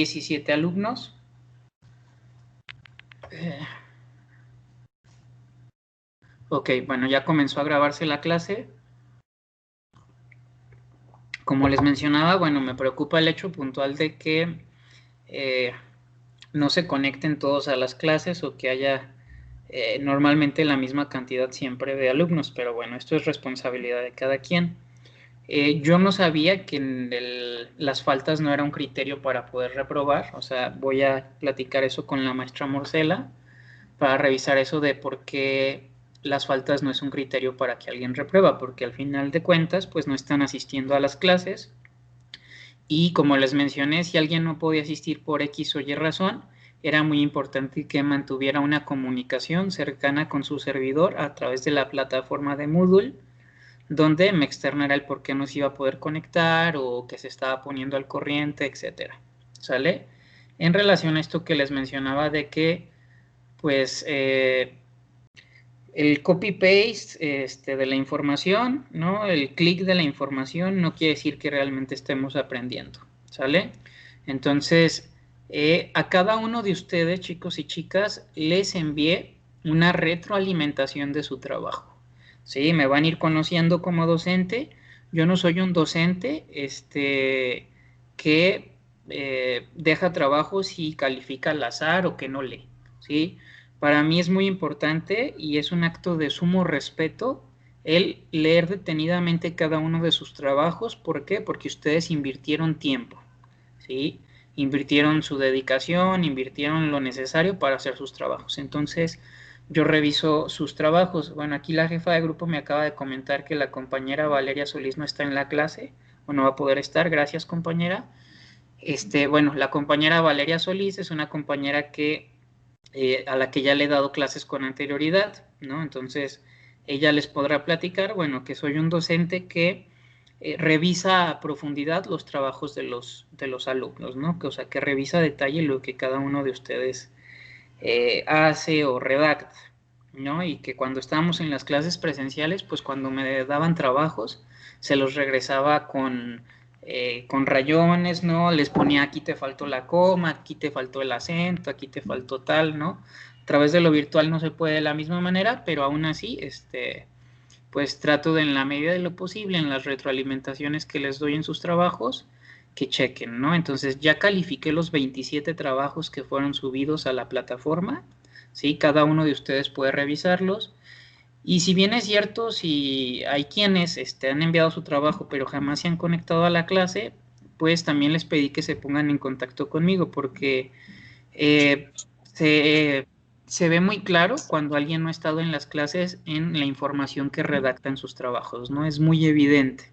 17 alumnos. Ok, bueno, ya comenzó a grabarse la clase. Como les mencionaba, bueno, me preocupa el hecho puntual de que no se conecten todos a las clases o que haya normalmente la misma cantidad siempre de alumnos, pero bueno, esto es responsabilidad de cada quien. Yo no sabía que las faltas no era un criterio para poder reprobar, o sea, voy a platicar eso con la maestra Morcela para revisar eso de por qué las faltas no es un criterio para que alguien reprueba, porque al final de cuentas, pues no están asistiendo a las clases. Y como les mencioné, si alguien no podía asistir por X o Y razón, era muy importante que mantuviera una comunicación cercana con su servidor a través de la plataforma de Moodle, donde me externara el por qué no se iba a poder conectar o que se estaba poniendo al corriente, etcétera. ¿Sale? En relación a esto que les mencionaba de que, pues, el copy-paste de la información, ¿no? El clic de la información no quiere decir que realmente estemos aprendiendo, ¿sale? Entonces, a cada uno de ustedes, chicos y chicas, les envié una retroalimentación de su trabajo, ¿sí? Me van a ir conociendo como docente. Yo no soy un docente que deja trabajos y califica al azar o que no lee, ¿sí? Para mí es muy importante y es un acto de sumo respeto el leer detenidamente cada uno de sus trabajos. ¿Por qué? Porque ustedes invirtieron tiempo, ¿sí? Invirtieron su dedicación, invirtieron lo necesario para hacer sus trabajos. Entonces, yo reviso sus trabajos. Bueno, aquí la jefa de grupo me acaba de comentar que la compañera Valeria Solís no está en la clase o no va a poder estar. Gracias, compañera. Bueno, la compañera Valeria Solís es una compañera que a la que ya le he dado clases con anterioridad, ¿no? Entonces, ella les podrá platicar, bueno, que soy un docente que revisa a profundidad los trabajos de los alumnos, ¿no? Que, o sea, que revisa a detalle lo que cada uno de ustedes hace o redacta, ¿no? Y que cuando estábamos en las clases presenciales, pues cuando me daban trabajos, se los regresaba con rayones, ¿no? Les ponía aquí te faltó la coma, aquí te faltó el acento, aquí te faltó tal, ¿no? A través de lo virtual no se puede de la misma manera, pero aún así, pues trato de en la medida de lo posible, en las retroalimentaciones que les doy en sus trabajos, que chequen, ¿no? Entonces ya califiqué los 27 trabajos que fueron subidos a la plataforma, ¿sí? Cada uno de ustedes puede revisarlos. Y si bien es cierto, si hay quienes han enviado su trabajo pero jamás se han conectado a la clase, pues también les pedí que se pongan en contacto conmigo porque eh, se ve muy claro cuando alguien no ha estado en las clases en la información que redacta en sus trabajos, ¿no? Es muy evidente,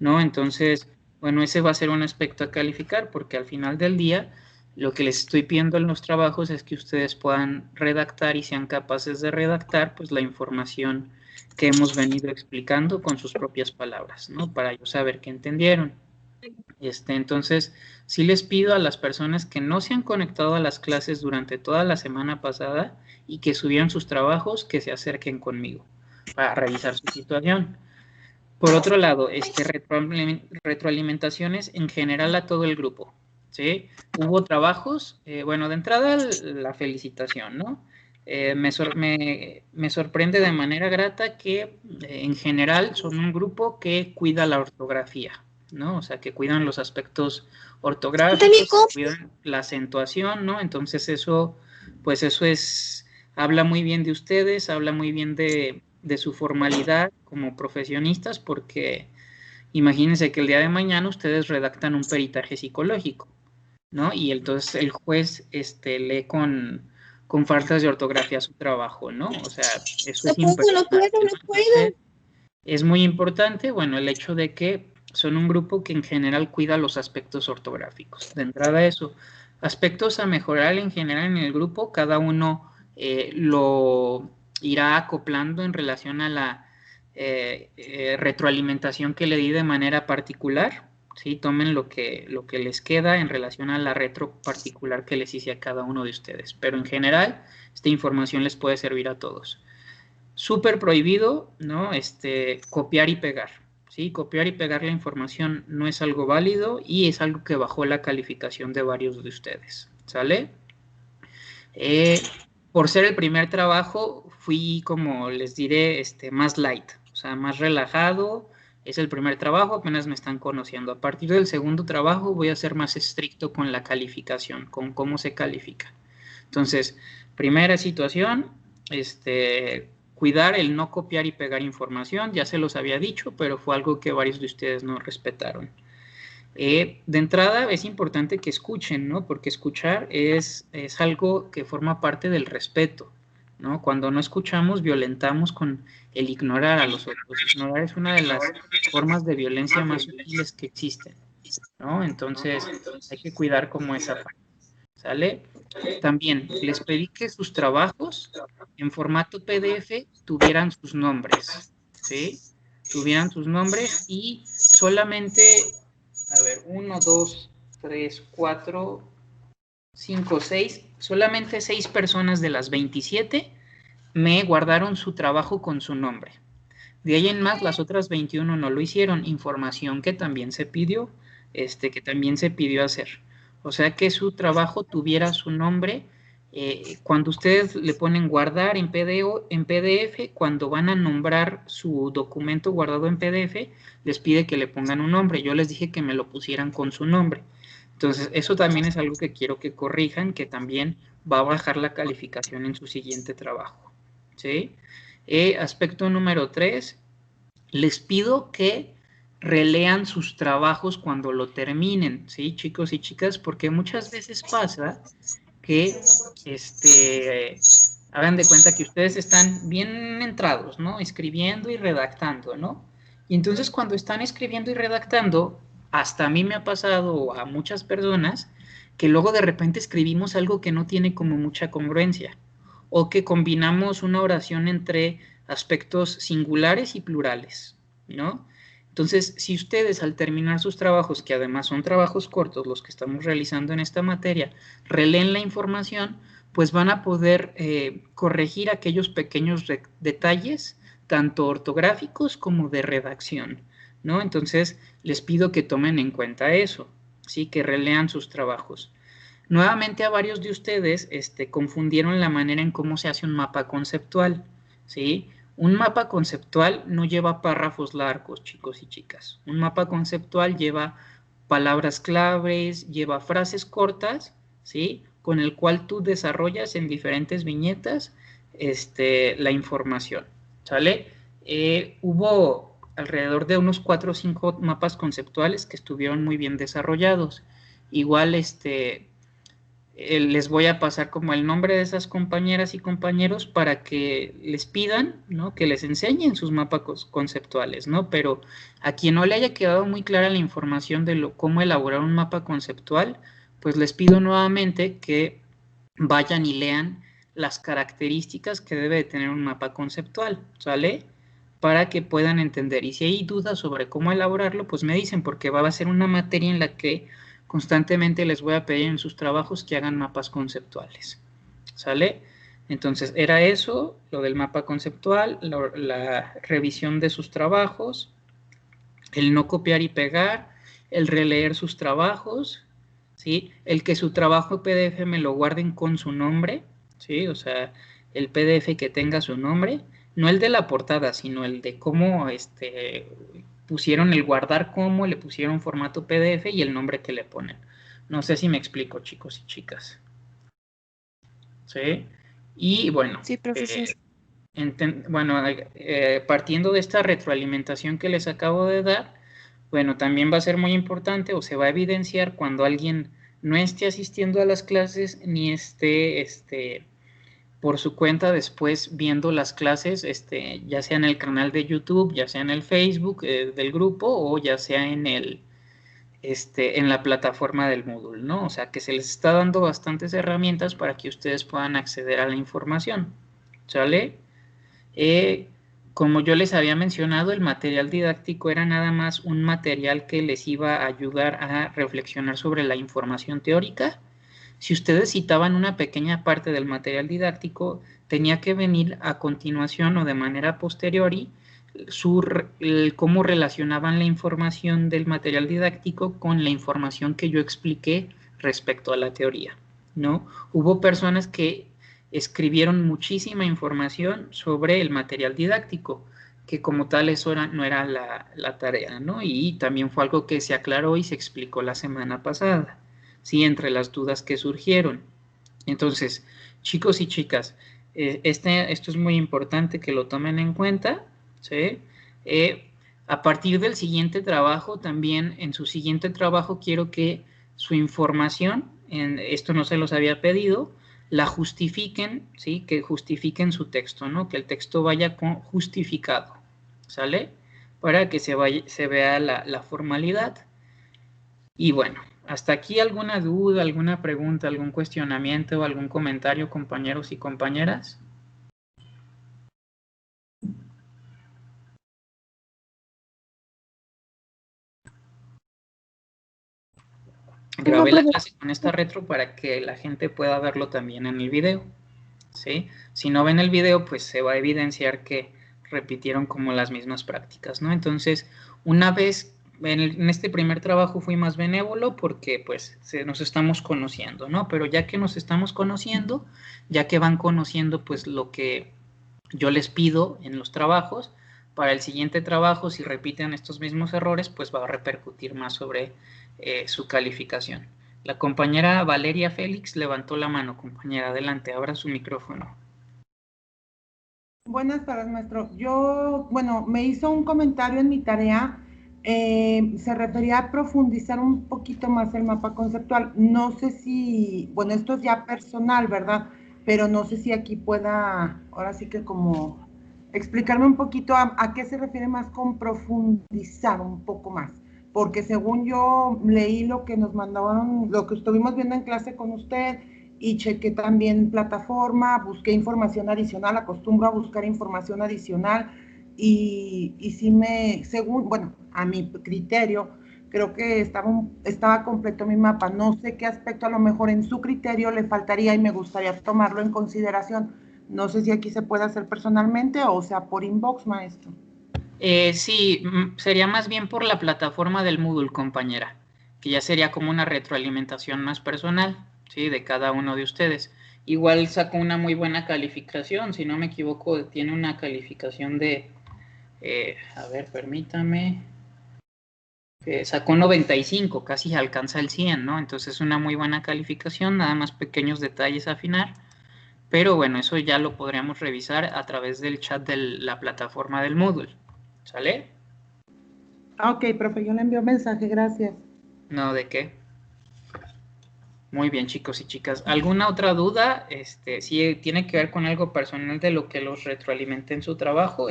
¿no? Entonces, bueno, ese va a ser un aspecto a calificar porque al final del día lo que les estoy pidiendo en los trabajos es que ustedes puedan redactar y sean capaces de redactar pues la información que hemos venido explicando con sus propias palabras, ¿no? Para yo saber que entendieron. Entonces, sí les pido a las personas que no se han conectado a las clases durante toda la semana pasada y que subieron sus trabajos, que se acerquen conmigo para revisar su situación. Por otro lado, retroalimentaciones en general a todo el grupo, ¿sí? Hubo trabajos, bueno, de entrada la felicitación, ¿no? Me sorprende de manera grata que en general son un grupo que cuida la ortografía, ¿no? O sea, que cuidan los aspectos ortográficos, que cuidan la acentuación, ¿no? Entonces eso, pues eso habla muy bien de ustedes, habla muy bien de su formalidad como profesionistas, porque imagínense que el día de mañana ustedes redactan un peritaje psicológico, ¿no? Y entonces el juez lee con faltas de ortografía su trabajo, ¿no? O sea, eso es impresionante, ¿no? Entonces, es muy importante, bueno, el hecho de que son un grupo que en general cuida los aspectos ortográficos. De entrada eso, aspectos a mejorar en general en el grupo, cada uno lo irá acoplando en relación a la retroalimentación que le di de manera particular, ¿sí? Tomen lo que les queda en relación a la retro particular que les hice a cada uno de ustedes, pero en general esta información les puede servir a todos. Súper prohibido, ¿no? Copiar y pegar, ¿sí? Copiar y pegar la información no es algo válido y es algo que bajó la calificación de varios de ustedes, ¿sale? Por ser el primer trabajo, fui, como les diré, más light, o sea, más relajado. Es el primer trabajo, apenas me están conociendo. A partir del segundo trabajo voy a ser más estricto con la calificación, con cómo se califica. Entonces, primera situación, cuidar el no copiar y pegar información. Ya se los había dicho, pero fue algo que varios de ustedes no respetaron. De entrada es importante que escuchen, ¿no? Porque escuchar es algo que forma parte del respeto, ¿no? Cuando no escuchamos, violentamos con el ignorar a los otros. Ignorar es una de las formas de violencia más sutiles que existen, ¿no? Entonces hay que cuidar como esa parte, ¿sale? También les pedí que sus trabajos en formato PDF tuvieran sus nombres, ¿sí? Tuvieran sus nombres y solamente, a ver, 1, 2, 3, 4, 5, 6, solamente 6 personas de las 27 me guardaron su trabajo con su nombre. De ahí en más, las otras 21 no lo hicieron. Información que también se pidió, que también se pidió hacer. O sea, que su trabajo tuviera su nombre. Cuando ustedes le ponen guardar en PDF, cuando van a nombrar su documento guardado en PDF, les pide que le pongan un nombre. Yo les dije que me lo pusieran con su nombre. Entonces, eso también es algo que quiero que corrijan, que también va a bajar la calificación en su siguiente trabajo, ¿sí? Aspecto número 3, les pido que relean sus trabajos cuando lo terminen, ¿sí, chicos y chicas? Porque muchas veces pasa que, hagan de cuenta que ustedes están bien entrados, ¿no? Escribiendo y redactando, ¿no? Y entonces cuando están escribiendo y redactando, hasta a mí me ha pasado, o a muchas personas, que luego de repente escribimos algo que no tiene como mucha congruencia, o que combinamos una oración entre aspectos singulares y plurales, ¿no? Entonces, si ustedes al terminar sus trabajos, que además son trabajos cortos los que estamos realizando en esta materia, releen la información, pues van a poder corregir aquellos pequeños detalles, tanto ortográficos como de redacción, ¿no? Entonces, les pido que tomen en cuenta eso, ¿sí? Que relean sus trabajos. Nuevamente a varios de ustedes confundieron la manera en cómo se hace un mapa conceptual, ¿sí? Un mapa conceptual no lleva párrafos largos, chicos y chicas. Un mapa conceptual lleva palabras claves, lleva frases cortas, ¿sí? Con el cual tú desarrollas en diferentes viñetas la información, ¿sale? Hubo alrededor de unos 4 o 5 mapas conceptuales que estuvieron muy bien desarrollados. Igual, les voy a pasar como el nombre de esas compañeras y compañeros para que les pidan, ¿no? Que les enseñen sus mapas conceptuales, ¿no? Pero a quien no le haya quedado muy clara la información de cómo elaborar un mapa conceptual, pues les pido nuevamente que vayan y lean las características que debe de tener un mapa conceptual, ¿sale? Para que puedan entender. Y si hay dudas sobre cómo elaborarlo, pues me dicen, porque va a ser una materia en la que constantemente les voy a pedir en sus trabajos que hagan mapas conceptuales, ¿sale? Entonces, era eso, lo del mapa conceptual, la revisión de sus trabajos, el no copiar y pegar, el releer sus trabajos, ¿sí? El que su trabajo PDF me lo guarden con su nombre, ¿sí? O sea, el PDF que tenga su nombre, no el de la portada, sino el de cómo pusieron el guardar como, le pusieron formato PDF y el nombre que le ponen. No sé si me explico, chicos y chicas. ¿Sí? Y bueno, Sí, profesor. partiendo de esta retroalimentación que les acabo de dar, bueno, también va a ser muy importante o se va a evidenciar cuando alguien no esté asistiendo a las clases ni esté por su cuenta después viendo las clases, ya sea en el canal de YouTube, ya sea en el Facebook del grupo o ya sea en la plataforma del Moodle, ¿no? O sea, que se les está dando bastantes herramientas para que ustedes puedan acceder a la información, ¿sale? Como yo les había mencionado, el material didáctico era nada más un material que les iba a ayudar a reflexionar sobre la información teórica. Si ustedes citaban una pequeña parte del material didáctico, tenía que venir a continuación o de manera posteriori cómo relacionaban la información del material didáctico con la información que yo expliqué respecto a la teoría, ¿no? Hubo personas que escribieron muchísima información sobre el material didáctico, que como tal eso no era la tarea, ¿no? Y también fue algo que se aclaró y se explicó la semana pasada, ¿sí? Entre las dudas que surgieron. Entonces, chicos y chicas, esto es muy importante que lo tomen en cuenta, ¿sí? Eh, a partir del siguiente trabajo, también en su siguiente trabajo quiero que su información, esto no se los había pedido, la justifiquen, ¿sí? Que justifiquen su texto, ¿no? Que el texto vaya justificado, ¿sale? Para que se vea la formalidad. Y bueno, hasta aquí alguna duda, alguna pregunta, algún cuestionamiento o algún comentario, compañeros y compañeras. No, Grabé la profe. clase con esta retro para que la gente pueda verlo también en el video, ¿sí? Si no ven el video, pues se va a evidenciar que repitieron como las mismas prácticas, ¿no? Entonces, una vez en este primer trabajo fui más benévolo porque pues nos estamos conociendo, ¿no? Pero ya que nos estamos conociendo, ya que van conociendo pues lo que yo les pido en los trabajos, para el siguiente trabajo, si repiten estos mismos errores, pues va a repercutir más sobre su calificación. La compañera Valeria Félix levantó la mano. Compañera, adelante, abra su micrófono. Buenas tardes, maestro. Bueno, me hizo un comentario en mi tarea, se refería a profundizar un poquito más el mapa conceptual. No sé si, bueno, esto es ya personal, ¿verdad? Pero no sé si aquí pueda, ahora sí que como explicarme un poquito a qué se refiere más con profundizar un poco más. Porque según yo leí lo que nos mandaron, lo que estuvimos viendo en clase con usted, y chequé también plataforma, busqué información adicional, acostumbro a buscar información adicional y sí según, bueno, a mi criterio, creo que estaba completo mi mapa. No sé qué aspecto a lo mejor en su criterio le faltaría y me gustaría tomarlo en consideración. No sé si aquí se puede hacer personalmente o sea por inbox, maestro. Sí, sería más bien por la plataforma del Moodle, compañera, que ya sería como una retroalimentación más personal, ¿sí? De cada uno de ustedes. Igual sacó una muy buena calificación, si no me equivoco, tiene una calificación de, a ver, permítame, sacó 95, casi alcanza el 100, ¿no? Entonces es una muy buena calificación, nada más pequeños detalles a afinar, pero bueno, eso ya lo podríamos revisar a través del chat de la plataforma del Moodle, ¿sale? Ah, ok, profe, yo le envío mensaje, gracias. No, ¿de qué? Muy bien, chicos y chicas. ¿Alguna otra duda? Si tiene que ver con algo personal de lo que los retroalimente en su trabajo,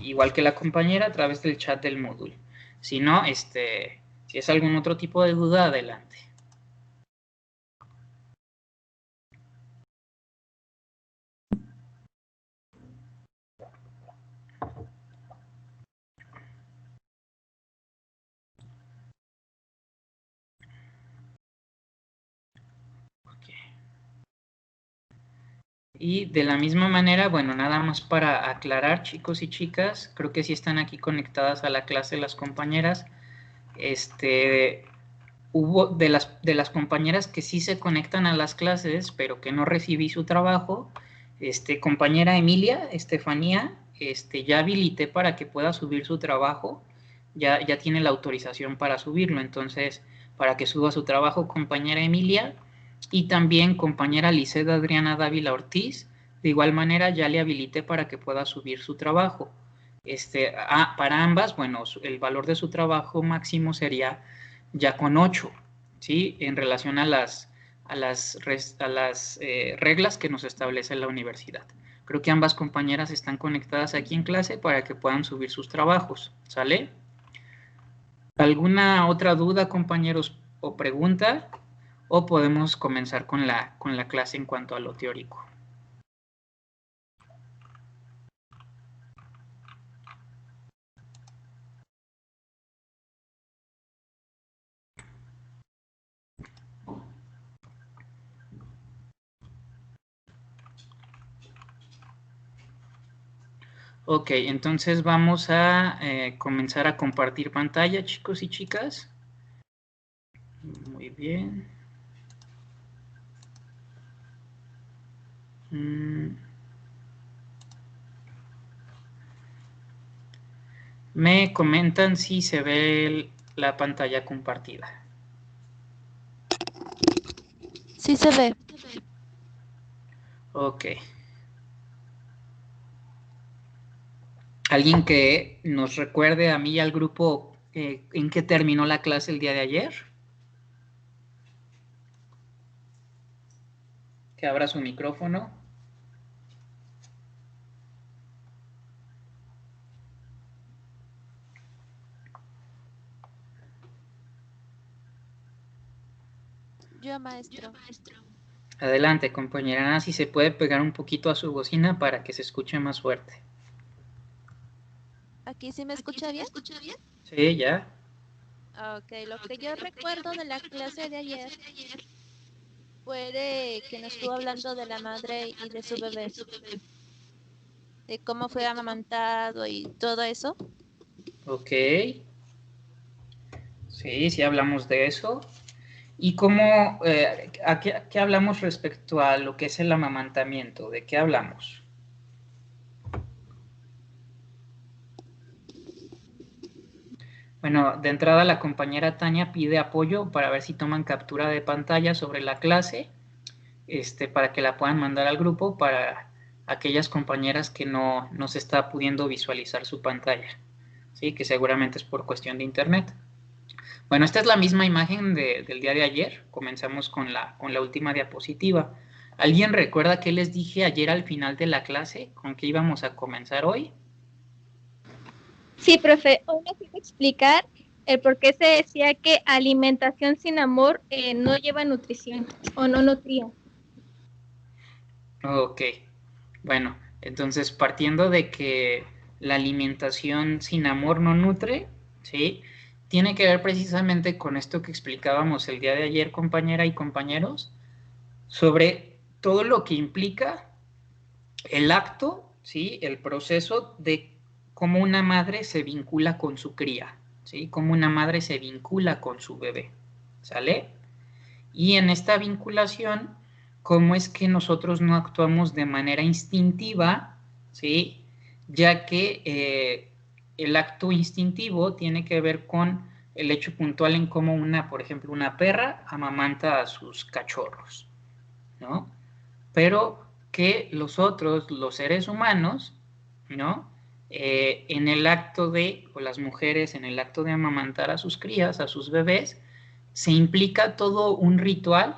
igual que la compañera, a través del chat del módulo. Si no, si es algún otro tipo de duda, adelante. Okay. Y de la misma manera, bueno, nada más para aclarar, chicos y chicas, creo que sí están aquí conectadas a la clase las compañeras. Hubo de las compañeras que sí se conectan a las clases, pero que no recibí su trabajo, compañera Emilia, Estefanía, ya habilité para que pueda subir su trabajo, ya tiene la autorización para subirlo, entonces, para que suba su trabajo, compañera Emilia, y también compañera Liceda Adriana Dávila Ortiz, de igual manera ya le habilité para que pueda subir su trabajo. Para ambas, bueno, el valor de su trabajo máximo sería ya con 8, ¿sí? En relación a las reglas que nos establece la universidad. Creo que ambas compañeras están conectadas aquí en clase para que puedan subir sus trabajos, ¿sale? ¿Alguna otra duda, compañeros, o pregunta? ¿O podemos comenzar con la clase en cuanto a lo teórico? Ok, entonces vamos a comenzar a compartir pantalla, chicos y chicas. Muy bien. Me comentan si se ve la pantalla compartida. Sí se ve. Ok. ¿Alguien que nos recuerde a mí y al grupo en qué terminó la clase el día de ayer? Que abra su micrófono. Yo, maestro. Adelante, compañera Ana, si se puede pegar un poquito a su bocina para que se escuche más fuerte. ¿Aquí sí me escucha bien? Sí, ya. Ok, lo que yo recuerdo de la clase de ayer fue de que nos estuvo hablando de la madre y de su bebé, de cómo fue amamantado y todo eso. Ok. Sí, sí hablamos de eso. ¿Y cómo, qué hablamos respecto a lo que es el amamantamiento? ¿De qué hablamos? Bueno, de entrada la compañera Tania pide apoyo para ver si toman captura de pantalla sobre la clase, para que la puedan mandar al grupo para aquellas compañeras que no se está pudiendo visualizar su pantalla, ¿sí? Que seguramente es por cuestión de internet. Bueno, esta es la misma imagen del día de ayer. Comenzamos con la última diapositiva. ¿Alguien recuerda qué les dije ayer al final de la clase? ¿Con qué íbamos a comenzar hoy? Sí, profe, hoy nos iba a explicar el por qué se decía que alimentación sin amor no lleva nutrición o no nutría. Ok, bueno, entonces partiendo de que la alimentación sin amor no nutre, ¿sí? Tiene que ver precisamente con esto que explicábamos el día de ayer, compañera y compañeros, sobre todo lo que implica el acto, ¿sí? El proceso de cómo una madre se vincula con su cría, ¿sí? Cómo una madre se vincula con su bebé, ¿sale? Y en esta vinculación, cómo es que nosotros no actuamos de manera instintiva, ¿sí? Ya que el acto instintivo tiene que ver con el hecho puntual en cómo por ejemplo, una perra amamanta a sus cachorros, ¿no? Pero que los otros, los seres humanos, ¿no? En el acto o las mujeres en el acto de amamantar a sus crías, a sus bebés, se implica todo un ritual,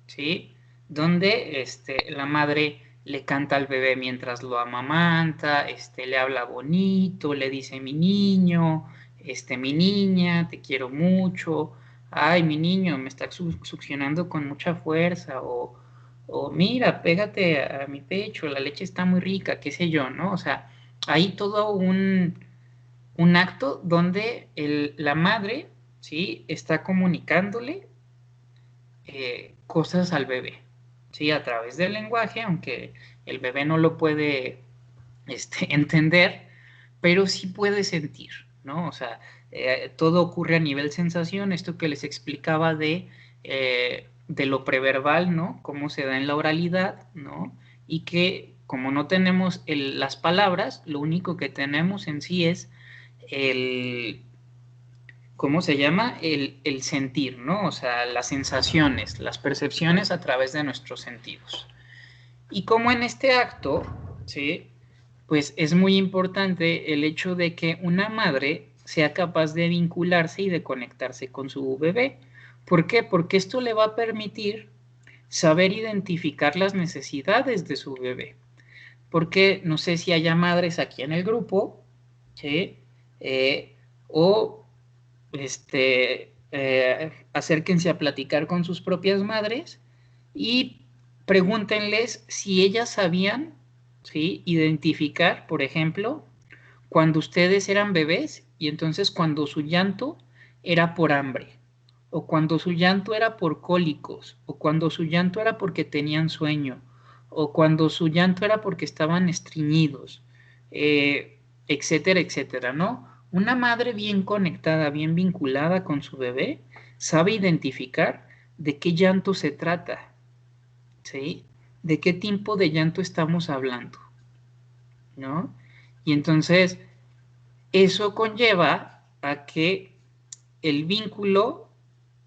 ¿sí? Donde la madre le canta al bebé mientras lo amamanta, le habla bonito, le dice mi niño, mi niña, te quiero mucho, ay, mi niño, me está succionando con mucha fuerza, o mira, pégate a mi pecho, la leche está muy rica, qué sé yo, ¿no? O sea, hay todo un acto donde la madre, ¿sí? Está comunicándole cosas al bebé, ¿sí? A través del lenguaje, aunque el bebé no lo puede entender, pero sí puede sentir, ¿no? O sea, todo ocurre a nivel sensación, esto que les explicaba de lo preverbal, ¿no? Cómo se da en la oralidad, ¿no? Y que como no tenemos las palabras, lo único que tenemos en sí es ¿cómo se llama? El sentir, ¿no? O sea, las sensaciones, las percepciones a través de nuestros sentidos. Y como en este acto, ¿sí? Pues es muy importante el hecho de que una madre sea capaz de vincularse y de conectarse con su bebé. ¿Por qué? Porque esto le va a permitir saber identificar las necesidades de su bebé. Porque no sé si haya madres aquí en el grupo, ¿sí? O acérquense a platicar con sus propias madres y pregúntenles si ellas sabían, ¿sí? Identificar, por ejemplo, cuando ustedes eran bebés y entonces cuando su llanto era por hambre, o cuando su llanto era por cólicos, o cuando su llanto era porque tenían sueño, o cuando su llanto era porque estaban estreñidos. etcétera, etcétera, ¿no? Una madre bien conectada, bien vinculada con su bebé, sabe identificar de qué llanto se trata, ¿sí? De qué tipo de llanto estamos hablando, ¿no? Y entonces, eso conlleva a que el vínculo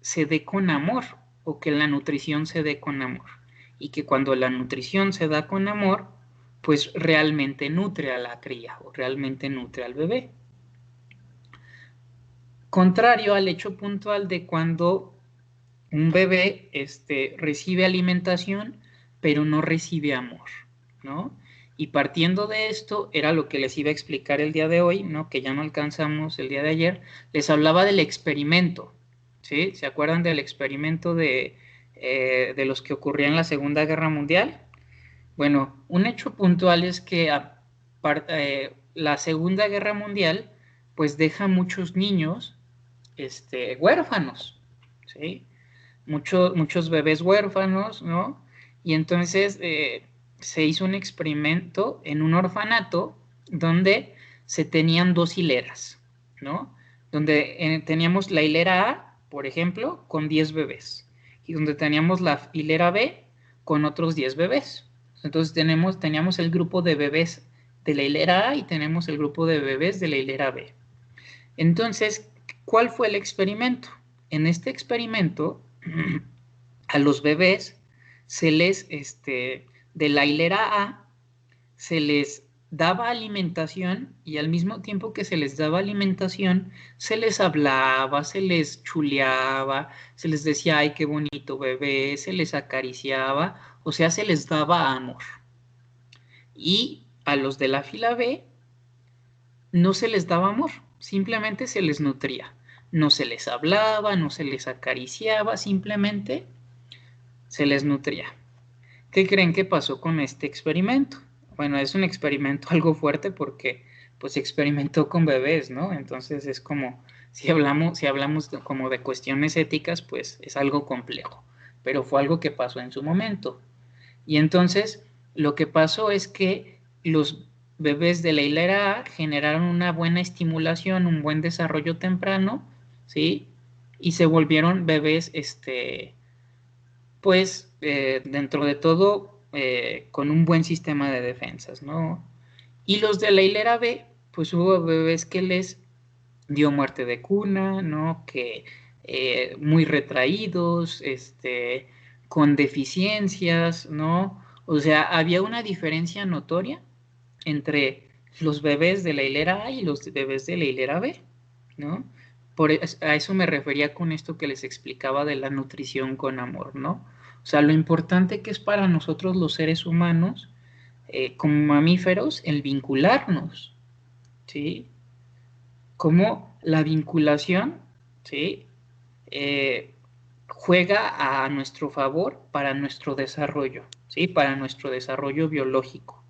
se dé con amor o que la nutrición se dé con amor. Y que cuando la nutrición se da con amor, pues realmente nutre a la cría o realmente nutre al bebé. Contrario al hecho puntual de cuando un bebé recibe alimentación, pero no recibe amor, ¿no? Y partiendo de esto, era lo que les iba a explicar el día de hoy, ¿no? Que ya no alcanzamos el día de ayer, les hablaba del experimento, ¿sí? ¿Se acuerdan del experimento de los que ocurría en la Segunda Guerra Mundial? Bueno, un hecho puntual es que la Segunda Guerra Mundial, pues deja muchos niños huérfanos, ¿sí? Muchos bebés huérfanos, ¿no? Y entonces se hizo un experimento en un orfanato donde se tenían dos hileras, ¿no? Donde teníamos la hilera A, por ejemplo, con 10 bebés, y donde teníamos la hilera B con otros 10 bebés. Entonces teníamos el grupo de bebés de la hilera A y tenemos el grupo de bebés de la hilera B. Entonces, ¿cuál fue el experimento? En este experimento, a los bebés se les, de la hilera A, se les daba alimentación y al mismo tiempo que se les daba alimentación, se les hablaba, se les chuleaba, se les decía, ay, qué bonito bebé, se les acariciaba, o sea, se les daba amor. Y a los de la fila B no se les daba amor, simplemente se les nutría. No se les hablaba, no se les acariciaba, simplemente se les nutría. ¿Qué creen que pasó con este experimento? Bueno, es un experimento algo fuerte porque pues se experimentó con bebés, ¿no? Entonces es como, si hablamos como de cuestiones éticas, pues es algo complejo, pero fue algo que pasó en su momento. Y entonces lo que pasó es que los bebés de la hilera A generaron una buena estimulación, un buen desarrollo temprano, ¿sí? Y se volvieron bebés, pues, dentro de todo, con un buen sistema de defensas, ¿no? Y los de la hilera B, pues hubo bebés que les dio muerte de cuna, ¿no? Que muy retraídos, con deficiencias, ¿no? O sea, había una diferencia notoria entre los bebés de la hilera A y los bebés de la hilera B, ¿no? A eso me refería con esto que les explicaba de la nutrición con amor, ¿no? O sea, lo importante que es para nosotros los seres humanos, como mamíferos, el vincularnos, ¿sí? Como la vinculación, ¿sí? Juega a nuestro favor para nuestro desarrollo, ¿sí? Para nuestro desarrollo biológico.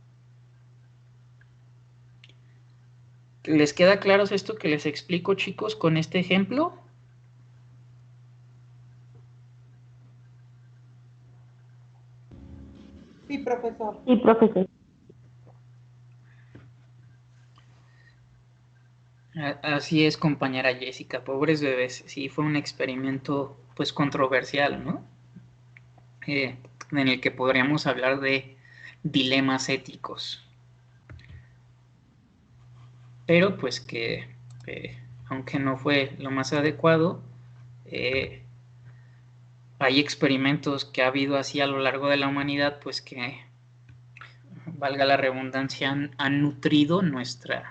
¿Les queda claro esto que les explico, chicos, con este ejemplo? Sí, profesor. Sí, profesor. Así es, compañera Jessica, pobres bebés. Sí, fue un experimento, pues, controversial, ¿no? En el que podríamos hablar de dilemas éticos. Pero, pues, que, aunque no fue lo más adecuado, hay experimentos que ha habido así a lo largo de la humanidad, pues, que, valga la redundancia, han nutrido nuestro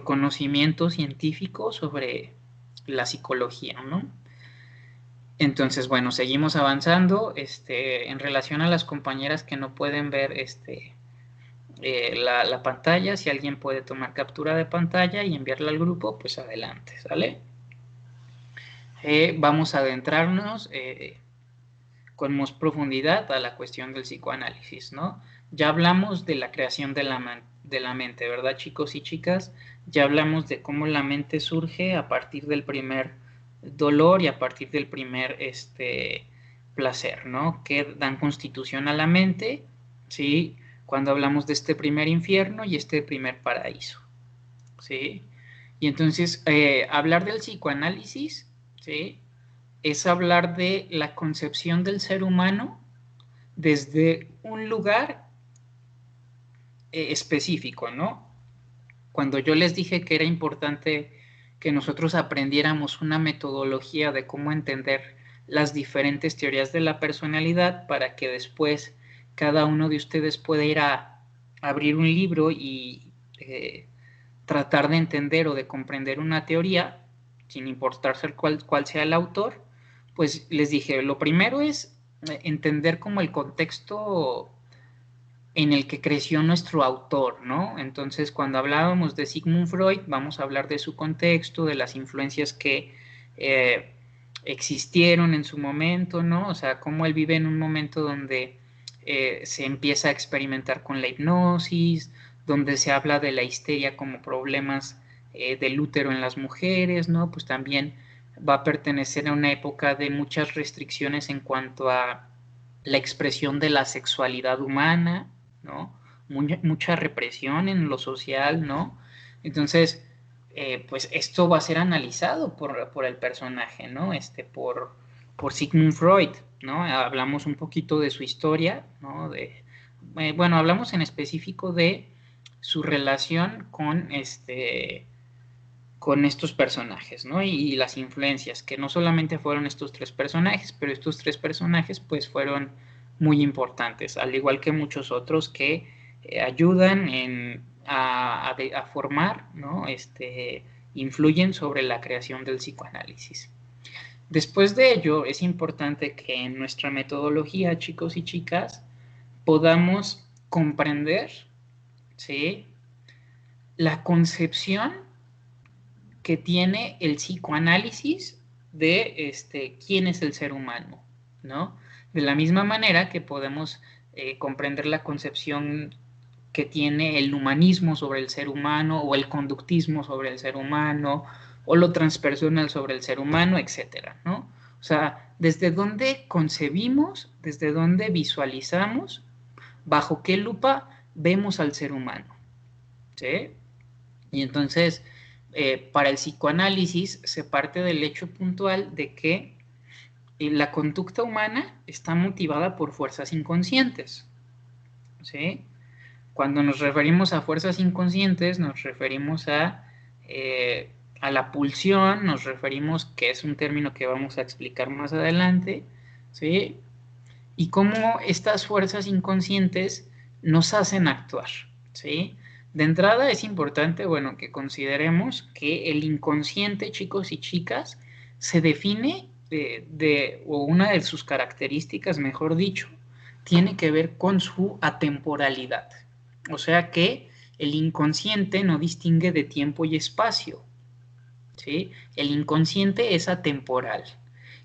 conocimiento científico sobre la psicología, ¿no? Entonces, bueno, seguimos avanzando. En relación a las compañeras que no pueden ver la pantalla, si alguien puede tomar captura de pantalla y enviarla al grupo, pues adelante, ¿sale? Vamos a adentrarnos con más profundidad a la cuestión del psicoanálisis, ¿no? Ya hablamos de la creación de la mente, ¿verdad, chicos y chicas? Ya hablamos de cómo la mente surge a partir del primer dolor y a partir del primer placer, ¿no? Que dan constitución a la mente, ¿sí? cuando hablamos de este primer infierno y este primer paraíso, ¿sí? Y entonces, hablar del psicoanálisis, ¿sí?, es hablar de la concepción del ser humano desde un lugar específico, ¿no? Cuando yo les dije que era importante que nosotros aprendiéramos una metodología de cómo entender las diferentes teorías de la personalidad para que después cada uno de ustedes pueda ir a abrir un libro y tratar de entender o de comprender una teoría, sin importarse cuál sea el autor, pues les dije, lo primero es entender como el contexto en el que creció nuestro autor, ¿no? Entonces, cuando hablábamos de Sigmund Freud, vamos a hablar de su contexto, de las influencias que existieron en su momento, ¿no? O sea, cómo él vive en un momento donde se empieza a experimentar con la hipnosis, donde se habla de la histeria como problemas del útero en las mujeres, ¿no? Pues también va a pertenecer a una época de muchas restricciones en cuanto a la expresión de la sexualidad humana, ¿no? Mucha represión en lo social, ¿no? Entonces, pues esto va a ser analizado por el personaje, ¿no? Por Sigmund Freud, ¿no? Hablamos un poquito de su historia, ¿no? Bueno, hablamos en específico de su relación con con estos personajes, ¿no? Y las influencias, que no solamente fueron estos tres personajes, pero estos tres personajes pues fueron muy importantes, al igual que muchos otros que ayudan a formar, ¿no? Influyen sobre la creación del psicoanálisis. Después de ello, es importante que en nuestra metodología, chicos y chicas, podamos comprender, ¿sí?, la concepción que tiene el psicoanálisis de quién es el ser humano, ¿no? De la misma manera que podemos comprender la concepción que tiene el humanismo sobre el ser humano, o el conductismo sobre el ser humano, o lo transpersonal sobre el ser humano, etcétera, ¿no? O sea, desde dónde concebimos, desde dónde visualizamos, bajo qué lupa vemos al ser humano, ¿sí? Y entonces, para el psicoanálisis se parte del hecho puntual de que la conducta humana está motivada por fuerzas inconscientes, ¿sí? Cuando nos referimos a fuerzas inconscientes, nos referimos a la pulsión, nos referimos, que es un término que vamos a explicar más adelante, ¿sí? Y cómo estas fuerzas inconscientes nos hacen actuar, ¿sí? De entrada es importante, bueno, que consideremos que el inconsciente, chicos y chicas, se define o una de sus características, mejor dicho, tiene que ver con su atemporalidad. O sea que el inconsciente no distingue de tiempo y espacio, ¿sí? El inconsciente es atemporal.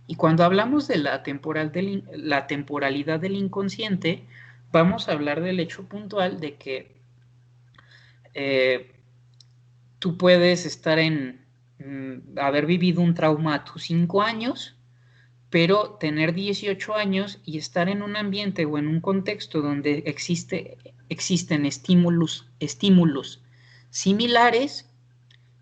Y cuando hablamos de la temporalidad del inconsciente, vamos a hablar del hecho puntual de que tú puedes estar haber vivido un trauma a tus 5 años, pero tener 18 años y estar en un ambiente o en un contexto donde existen estímulos similares,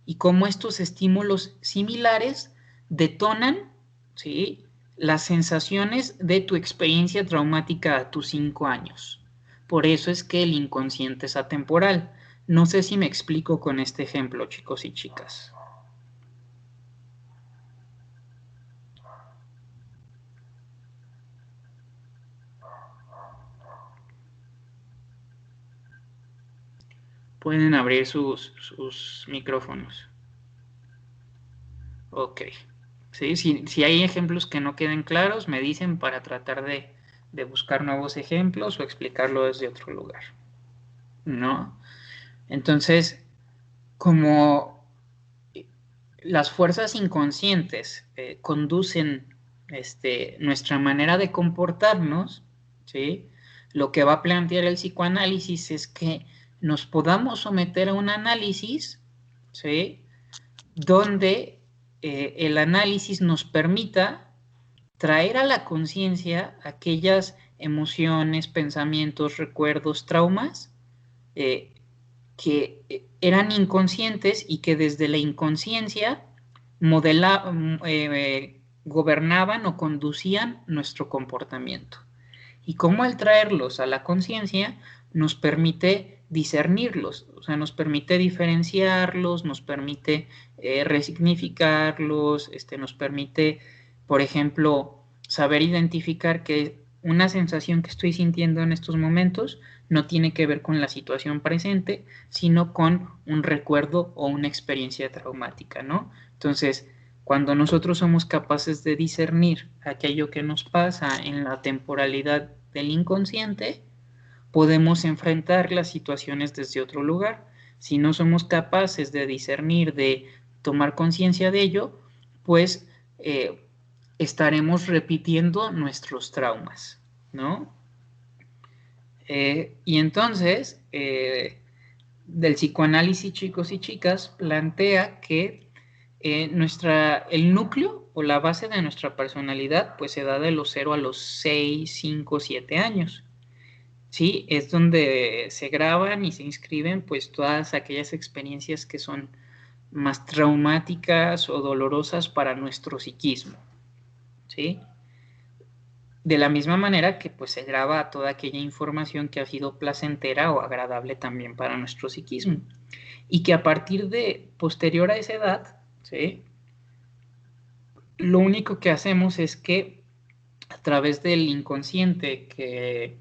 y cómo estos estímulos similares detonan, ¿sí?, las sensaciones de tu experiencia traumática a tus 5 años. Por eso es que el inconsciente es atemporal. No sé si me explico con este ejemplo, chicos y chicas. Pueden abrir sus micrófonos. Ok. ¿Sí? Si hay ejemplos que no queden claros, me dicen para tratar de buscar nuevos ejemplos o explicarlo desde otro lugar, ¿no? Entonces, como las fuerzas inconscientes conducen nuestra manera de comportarnos, ¿sí?, lo que va a plantear el psicoanálisis es que nos podamos someter a un análisis, ¿sí?, donde el análisis nos permita traer a la conciencia aquellas emociones, pensamientos, recuerdos, traumas, que eran inconscientes y que desde la inconsciencia gobernaban o conducían nuestro comportamiento. Y cómo al traerlos a la conciencia nos permite discernirlos, o sea, nos permite diferenciarlos, nos permite resignificarlos, nos permite, por ejemplo, saber identificar que una sensación que estoy sintiendo en estos momentos no tiene que ver con la situación presente, sino con un recuerdo o una experiencia traumática, ¿no? Entonces, cuando nosotros somos capaces de discernir aquello que nos pasa en la temporalidad del inconsciente, podemos enfrentar las situaciones desde otro lugar. Si no somos capaces de discernir, de tomar conciencia de ello, pues estaremos repitiendo nuestros traumas, ¿no? Y entonces, del psicoanálisis, chicos y chicas, plantea que el núcleo o la base de nuestra personalidad pues se da de los 0 a los 6, 5, 7 años. Sí, es donde se graban y se inscriben pues todas aquellas experiencias que son más traumáticas o dolorosas para nuestro psiquismo. ¿Sí? De la misma manera que pues se graba toda aquella información que ha sido placentera o agradable también para nuestro psiquismo. Y que a partir de posterior a esa edad, ¿sí?, lo único que hacemos es que a través del inconsciente que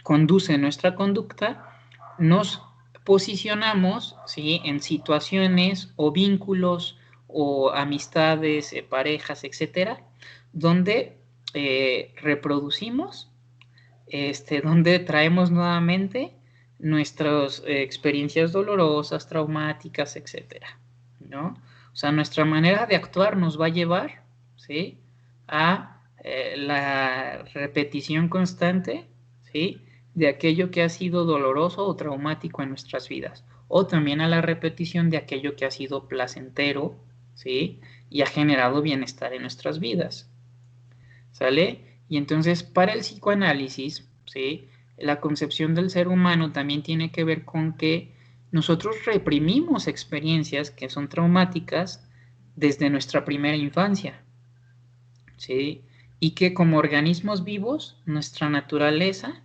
conduce nuestra conducta, nos posicionamos, ¿sí?, en situaciones o vínculos o amistades, parejas, etcétera, donde reproducimos, donde traemos nuevamente nuestras experiencias dolorosas, traumáticas, etcétera, ¿no? O sea, nuestra manera de actuar nos va a llevar, ¿sí?, a la repetición constante, ¿sí?, de aquello que ha sido doloroso o traumático en nuestras vidas, o también a la repetición de aquello que ha sido placentero, ¿sí?, y ha generado bienestar en nuestras vidas, ¿sale? Y entonces, para el psicoanálisis, ¿sí?, la concepción del ser humano también tiene que ver con que nosotros reprimimos experiencias que son traumáticas desde nuestra primera infancia, ¿sí?, y que como organismos vivos, nuestra naturaleza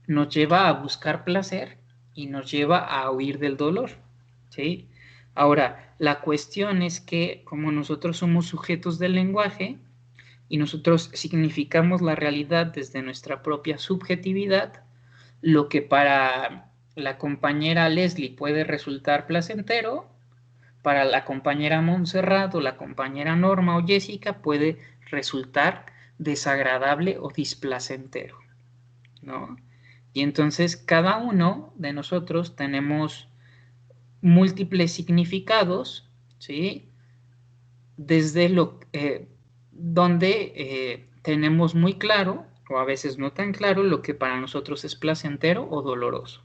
nos lleva a buscar placer y nos lleva a huir del dolor, ¿sí? Ahora, la cuestión es que como nosotros somos sujetos del lenguaje y nosotros significamos la realidad desde nuestra propia subjetividad, lo que para la compañera Leslie puede resultar placentero, para la compañera Montserrat o la compañera Norma o Jessica puede resultar desagradable o displacentero, ¿no? Y entonces cada uno de nosotros tenemos múltiples significados, ¿sí?, desde donde tenemos muy claro, o a veces no tan claro, lo que para nosotros es placentero o doloroso,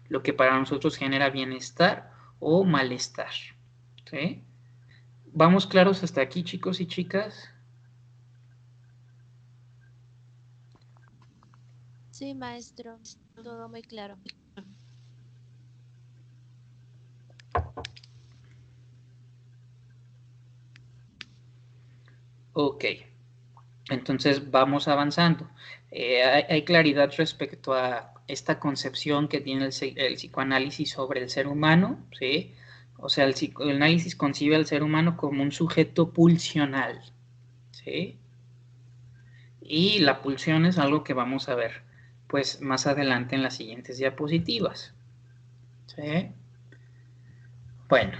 lo que para nosotros genera bienestar o malestar, ¿sí? ¿Vamos claros hasta aquí, chicos y chicas? Sí, maestro, todo muy claro. Ok, entonces vamos avanzando. Hay claridad respecto a esta concepción que tiene el psicoanálisis sobre el ser humano, ¿sí? O sea, el psicoanálisis concibe al ser humano como un sujeto pulsional, ¿sí? Y la pulsión es algo que vamos a ver pues más adelante en las siguientes diapositivas, ¿sí? Bueno,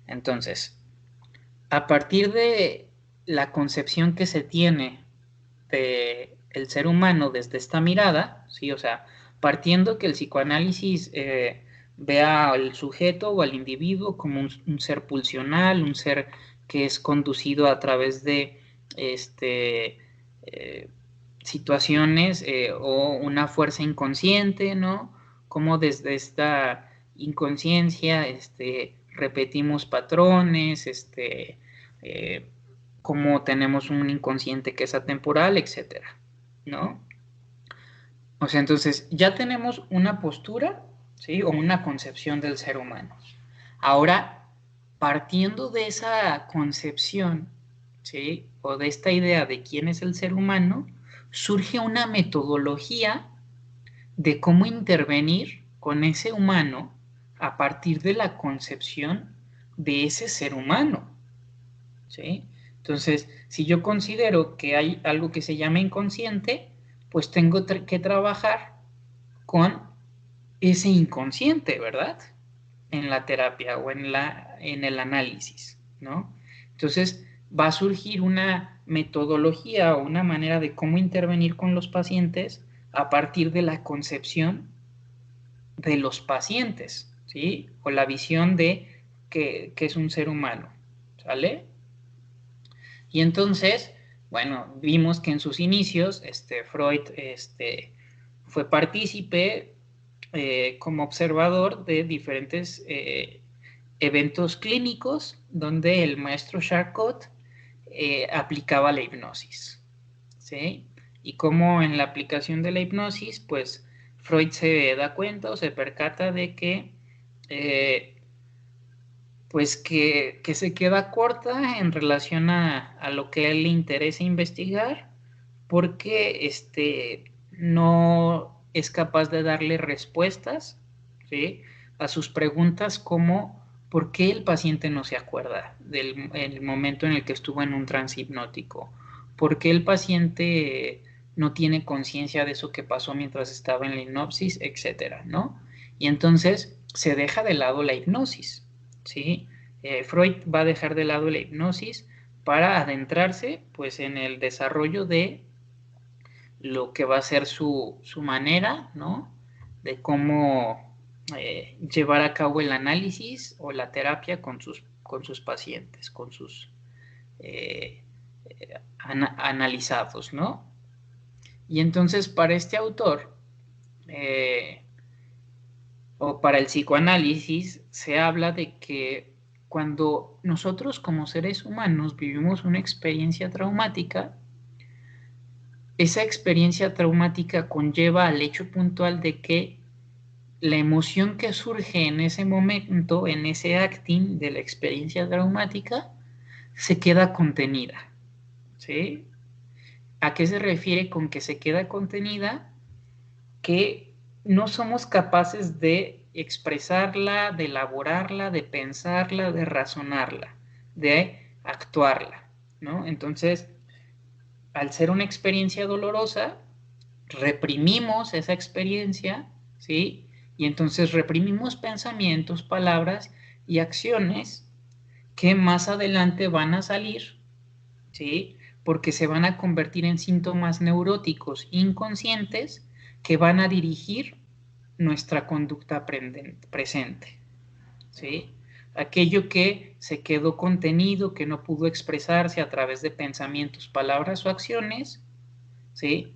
entonces, a partir de la concepción que se tiene del ser humano desde esta mirada, ¿sí? O sea, partiendo que el psicoanálisis vea al sujeto o al individuo como un ser pulsional, un ser que es conducido a través de situaciones o una fuerza inconsciente, ¿no? Como desde esta inconsciencia repetimos patrones, como tenemos un inconsciente que es atemporal, etcétera, ¿no? O sea, entonces ya tenemos una postura, ¿sí? O una concepción del ser humano. Ahora, partiendo de esa concepción, ¿sí? O de esta idea de quién es el ser humano, surge una metodología de cómo intervenir con ese humano a partir de la concepción de ese ser humano, ¿sí? Entonces, si yo considero que hay algo que se llama inconsciente, pues tengo que trabajar con ese inconsciente, ¿verdad? En la terapia o en el análisis, ¿no? Entonces, va a surgir una metodología o una manera de cómo intervenir con los pacientes a partir de la concepción de los pacientes, ¿sí? O la visión de que es un ser humano, ¿sale? Y entonces, bueno, vimos que en sus inicios, Freud fue partícipe como observador de diferentes eventos clínicos donde el maestro Charcot aplicaba la hipnosis, ¿sí? Y como en la aplicación de la hipnosis, pues Freud se da cuenta o se percata de que pues que se queda corta en relación a lo que a él le interesa investigar, porque no es capaz de darle respuestas, ¿sí? A sus preguntas como ¿por qué el paciente no se acuerda del momento en el que estuvo en un trance hipnótico? ¿Por qué el paciente no tiene conciencia de eso que pasó mientras estaba en la hipnosis, etcétera, ¿no? Y entonces se deja de lado la hipnosis, ¿sí? Freud va a dejar de lado la hipnosis para adentrarse pues en el desarrollo de lo que va a ser su manera, ¿no? De cómo llevar a cabo el análisis o la terapia con sus pacientes, con sus analizados, ¿no? Y entonces para este autor, o para el psicoanálisis, se habla de que cuando nosotros como seres humanos vivimos una experiencia traumática, esa experiencia traumática conlleva al hecho puntual de que la emoción que surge en ese momento, en ese acting de la experiencia traumática, se queda contenida, ¿sí? ¿A qué se refiere con que se queda contenida? Que no somos capaces de expresarla, de elaborarla, de pensarla, de razonarla, de actuarla, ¿no? Entonces, al ser una experiencia dolorosa, reprimimos esa experiencia, ¿sí? Y entonces reprimimos pensamientos, palabras y acciones que más adelante van a salir, ¿sí? Porque se van a convertir en síntomas neuróticos inconscientes que van a dirigir nuestra conducta presente, ¿sí? Aquello que se quedó contenido, que no pudo expresarse a través de pensamientos, palabras o acciones, ¿sí?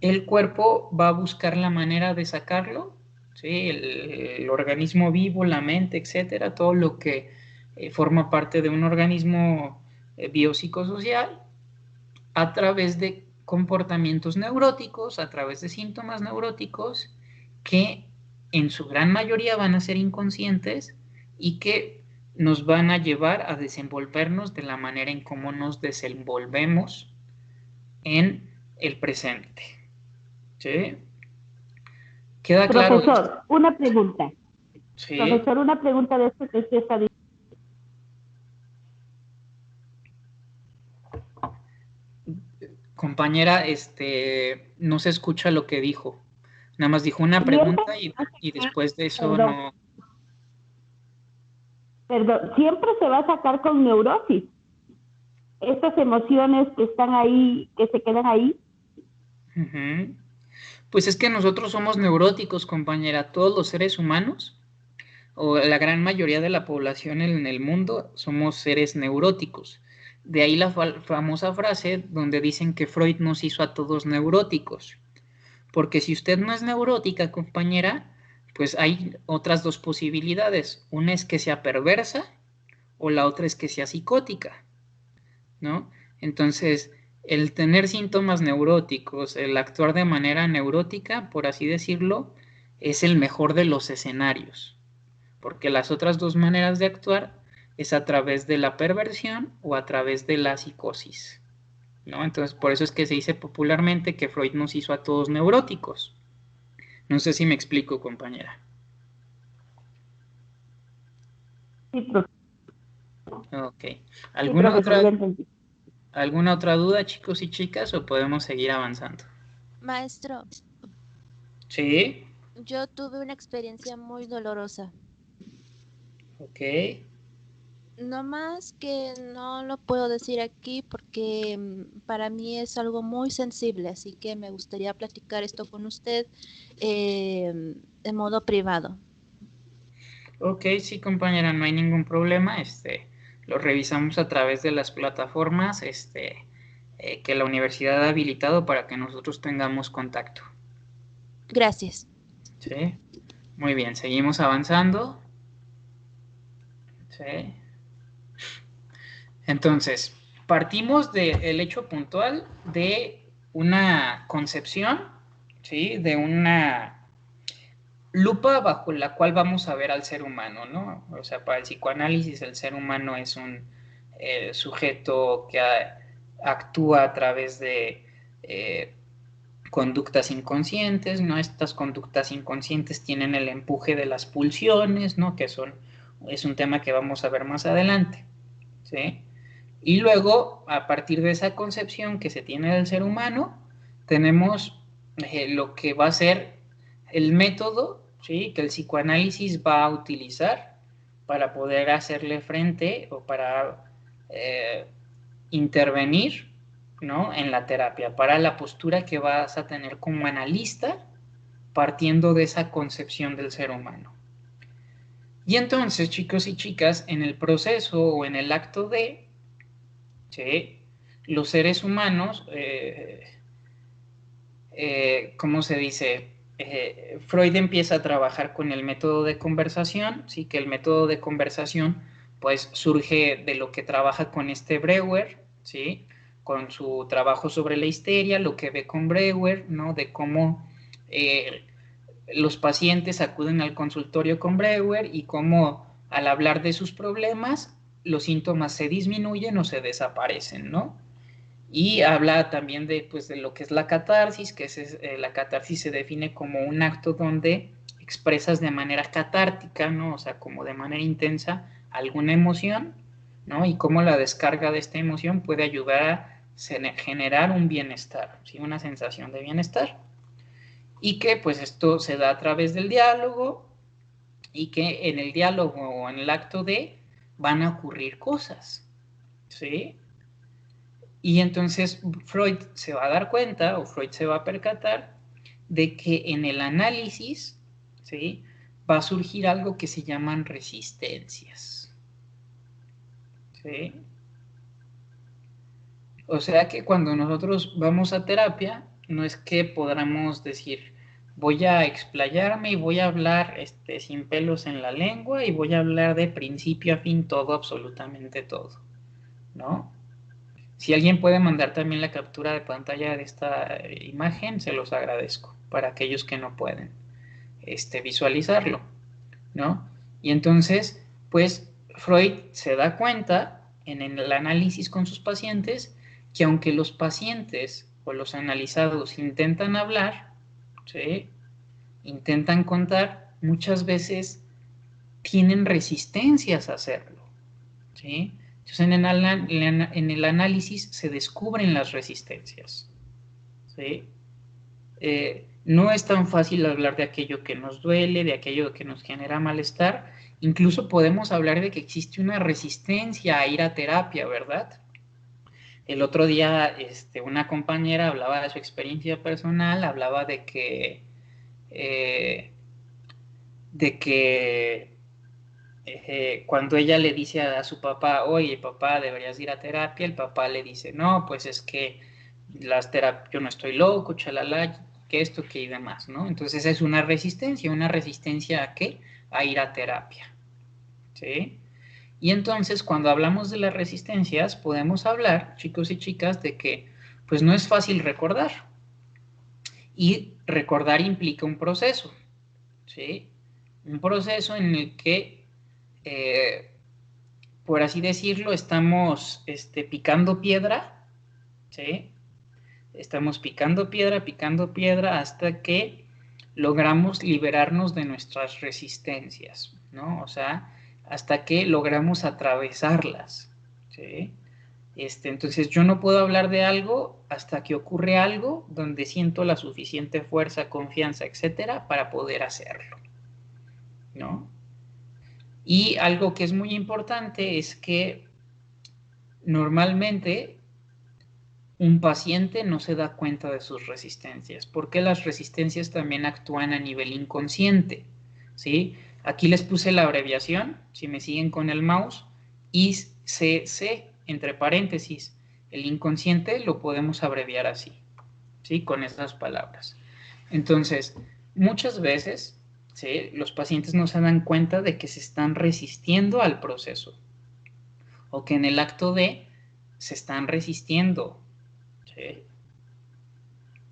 El cuerpo va a buscar la manera de sacarlo, ¿sí? El organismo vivo, la mente, etcétera, todo lo que forma parte de un organismo biopsicosocial, a través de comportamientos neuróticos, a través de síntomas neuróticos que en su gran mayoría van a ser inconscientes y que nos van a llevar a desenvolvernos de la manera en cómo nos desenvolvemos en el presente. ¿Sí? ¿Queda claro? Profesor, una pregunta. Sí. Profesor, una pregunta de esto que usted está diciendo. Compañera, no se escucha lo que dijo. Nada más dijo una pregunta y después de eso no. Perdón, siempre se va a sacar con neurosis. Estas emociones que están ahí, que se quedan ahí. Uh-huh. Pues es que nosotros somos neuróticos, compañera. Todos los seres humanos, o la gran mayoría de la población en el mundo, somos seres neuróticos. De ahí la famosa frase donde dicen que Freud nos hizo a todos neuróticos. Porque si usted no es neurótica, compañera, pues hay otras dos posibilidades. Una es que sea perversa o la otra es que sea psicótica, ¿no? Entonces, el tener síntomas neuróticos, el actuar de manera neurótica, por así decirlo, es el mejor de los escenarios, porque las otras dos maneras de actuar es a través de la perversión o a través de la psicosis, ¿no? Entonces, por eso es que se dice popularmente que Freud nos hizo a todos neuróticos. No sé si me explico, compañera. Sí, profe. Ok. Sí, ¿Alguna profesor, ya entendí. ¿Alguna otra duda, chicos y chicas, o podemos seguir avanzando? Maestro, Sí. yo tuve una experiencia muy dolorosa. Ok. No más que no lo puedo decir aquí porque para mí es algo muy sensible, así que me gustaría platicar esto con usted de modo privado. Ok, sí, compañera, no hay ningún problema. Lo revisamos a través de las plataformas que la universidad ha habilitado para que nosotros tengamos contacto. Gracias. Sí. Muy bien, seguimos avanzando. Sí. Entonces, partimos del hecho puntual de una concepción, ¿sí? De una lupa bajo la cual vamos a ver al ser humano, ¿no? O sea, para el psicoanálisis el ser humano es un sujeto que actúa a través de conductas inconscientes, ¿no? Estas conductas inconscientes tienen el empuje de las pulsiones, ¿no? Es un tema que vamos a ver más adelante, ¿sí? Y luego, a partir de esa concepción que se tiene del ser humano, tenemos lo que va a ser el método, ¿sí? Que el psicoanálisis va a utilizar para poder hacerle frente o para intervenir, ¿no? En la terapia, para la postura que vas a tener como analista partiendo de esa concepción del ser humano. Y entonces, chicos y chicas, en el proceso o en el acto de, ¿sí? Los seres humanos, ¿cómo se dice? Freud empieza a trabajar con el método de conversación, sí, que el método de conversación pues surge de lo que trabaja con Breuer, sí, con su trabajo sobre la histeria, lo que ve con Breuer, ¿no? De cómo los pacientes acuden al consultorio con Breuer y cómo al hablar de sus problemas los síntomas se disminuyen o se desaparecen, ¿no? Y habla también de, pues, de lo que es la catarsis, la catarsis se define como un acto donde expresas de manera catártica, ¿no? O sea, como de manera intensa alguna emoción, ¿no? Y cómo la descarga de esta emoción puede ayudar a generar un bienestar, ¿sí? Una sensación de bienestar. Y que pues esto se da a través del diálogo y que en el diálogo o en el acto de van a ocurrir cosas, ¿sí? Y entonces Freud se va a dar cuenta o Freud se va a percatar de que en el análisis, ¿sí? Va a surgir algo que se llaman resistencias, ¿sí? O sea que cuando nosotros vamos a terapia, no es que podamos decir, voy a explayarme y voy a hablar sin pelos en la lengua y voy a hablar de principio a fin todo, absolutamente todo, ¿no? Si alguien puede mandar también la captura de pantalla de esta imagen, se los agradezco para aquellos que no pueden visualizarlo, ¿no? Y entonces, pues Freud se da cuenta en el análisis con sus pacientes que aunque los pacientes o los analizados intentan hablar, ¿sí? Intentan contar, muchas veces tienen resistencias a hacerlo, ¿sí? Entonces en el análisis se descubren las resistencias, ¿sí? No es tan fácil hablar de aquello que nos duele, de aquello que nos genera malestar. Incluso podemos hablar de que existe una resistencia a ir a terapia, ¿verdad? El otro día una compañera hablaba de su experiencia personal, hablaba eh, de que cuando ella le dice a su papá, oye, papá, deberías ir a terapia, el papá le dice, no, pues es que yo no estoy loco, chalala, que esto, que y demás, ¿no? Entonces es una resistencia ¿a qué? A ir a terapia, ¿sí? Y entonces cuando hablamos de las resistencias, podemos hablar, chicos y chicas, de que pues no es fácil recordar. Y recordar implica un proceso, ¿sí? Un proceso en el que, por así decirlo, estamos picando piedra, ¿sí? Estamos picando piedra hasta que logramos liberarnos de nuestras resistencias, ¿no? O sea, hasta que logramos atravesarlas, ¿sí? Entonces yo no puedo hablar de algo hasta que ocurre algo donde siento la suficiente fuerza, confianza, etcétera, para poder hacerlo, ¿no? Y algo que es muy importante es que normalmente un paciente no se da cuenta de sus resistencias, porque las resistencias también actúan a nivel inconsciente, ¿sí? Aquí les puse la abreviación, si me siguen con el mouse, ICC, entre paréntesis. El inconsciente lo podemos abreviar así, ¿sí? Con esas palabras. Entonces, muchas veces, ¿sí?, los pacientes no se dan cuenta de que se están resistiendo al proceso, o que en el acto de se están resistiendo, ¿sí?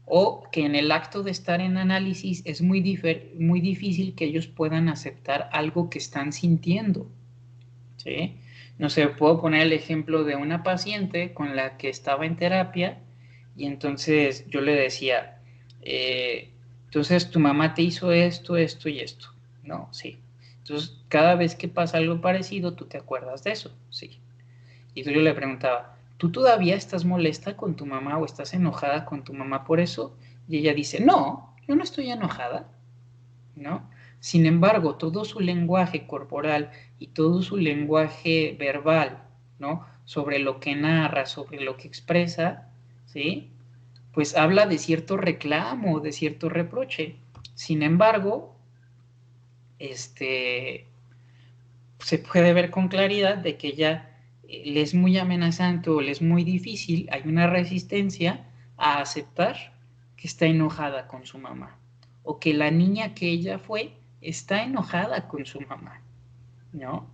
O que en el acto de estar en análisis es muy difícil que ellos puedan aceptar algo que están sintiendo, ¿sí? No sé, puedo poner el ejemplo de una paciente con la que estaba en terapia y entonces yo le decía, entonces tu mamá te hizo esto, esto y esto. No, sí. Entonces cada vez que pasa algo parecido, tú te acuerdas de eso, sí. Y entonces yo le preguntaba, ¿tú todavía estás molesta con tu mamá o estás enojada con tu mamá por eso? Y ella dice, no, yo no estoy enojada, ¿no? Sin embargo, todo su lenguaje corporal y todo su lenguaje verbal, ¿no?, sobre lo que narra, sobre lo que expresa, ¿sí?, pues habla de cierto reclamo, de cierto reproche. Sin embargo, se puede ver con claridad de que ella le es muy amenazante o le es muy difícil, hay una resistencia a aceptar que está enojada con su mamá, o que la niña que ella fue está enojada con su mamá, ¿no?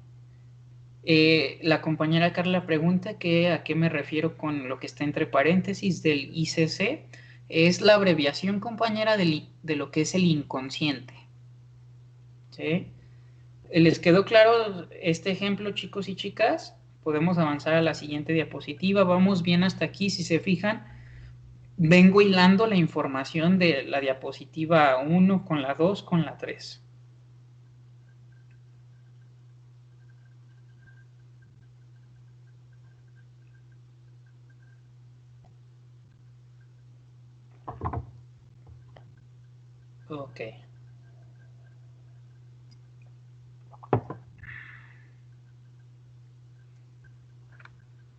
La compañera Carla pregunta a qué me refiero con lo que está entre paréntesis del ICC. Es la abreviación, compañera, de lo que es el inconsciente, ¿sí? ¿Les quedó claro este ejemplo, chicos y chicas? Podemos avanzar a la siguiente diapositiva. Vamos bien hasta aquí. Si se fijan, vengo hilando la información de la diapositiva 1 con la 2 con la 3. Ok.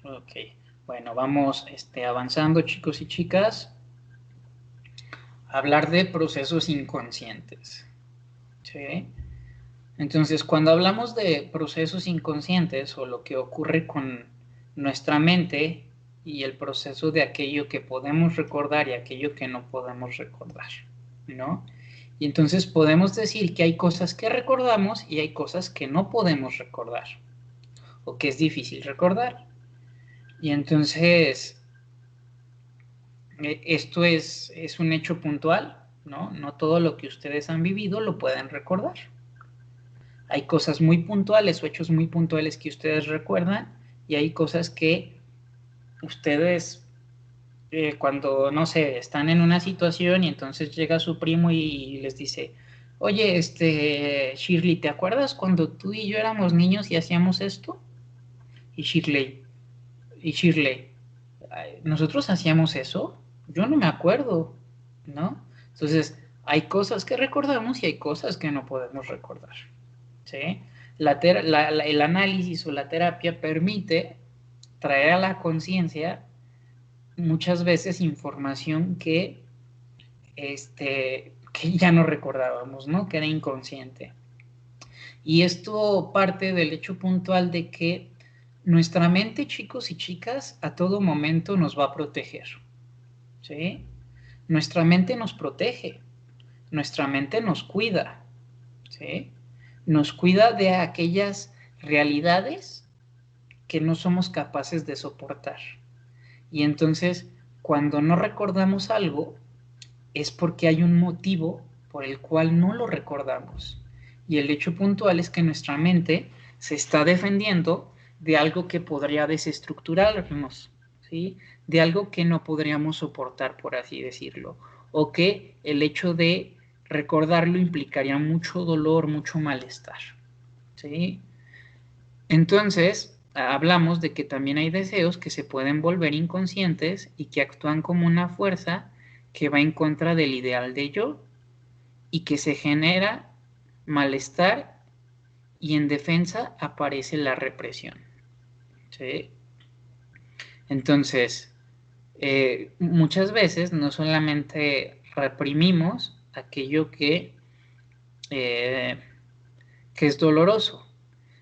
Ok. Bueno, vamos avanzando, chicos y chicas. A hablar de procesos inconscientes, ¿sí? Entonces, cuando hablamos de procesos inconscientes o lo que ocurre con nuestra mente y el proceso de aquello que podemos recordar y aquello que no podemos recordar, ¿no? Y entonces podemos decir que hay cosas que recordamos y hay cosas que no podemos recordar o que es difícil recordar. Y entonces, esto es un hecho puntual, ¿no? No todo lo que ustedes han vivido lo pueden recordar. Hay cosas muy puntuales o hechos muy puntuales que ustedes recuerdan y hay cosas que ustedes, cuando, no sé, están en una situación y entonces llega su primo y les dice, oye, Shirley, ¿te acuerdas cuando tú y yo éramos niños y hacíamos esto? Y Shirley, ¿nosotros hacíamos eso? Yo no me acuerdo, ¿no? Entonces, hay cosas que recordamos y hay cosas que no podemos recordar, ¿sí? El análisis o la terapia permite traer a la conciencia muchas veces información que ya no recordábamos, ¿no? Que era inconsciente. Y esto parte del hecho puntual de que nuestra mente, chicos y chicas, a todo momento nos va a proteger, ¿sí? Nuestra mente nos protege, nuestra mente nos cuida, ¿sí? Nos cuida de aquellas realidades que no somos capaces de soportar. Y entonces cuando no recordamos algo, es porque hay un motivo por el cual no lo recordamos. Y el hecho puntual es que nuestra mente se está defendiendo de algo que podría desestructurarnos, ¿sí? De algo que no podríamos soportar, por así decirlo, o que el hecho de recordarlo implicaría mucho dolor, mucho malestar, ¿sí? Entonces, hablamos de que también hay deseos que se pueden volver inconscientes y que actúan como una fuerza que va en contra del ideal de yo y que se genera malestar y en defensa aparece la represión, ¿sí? Entonces, muchas veces no solamente reprimimos aquello que es doloroso,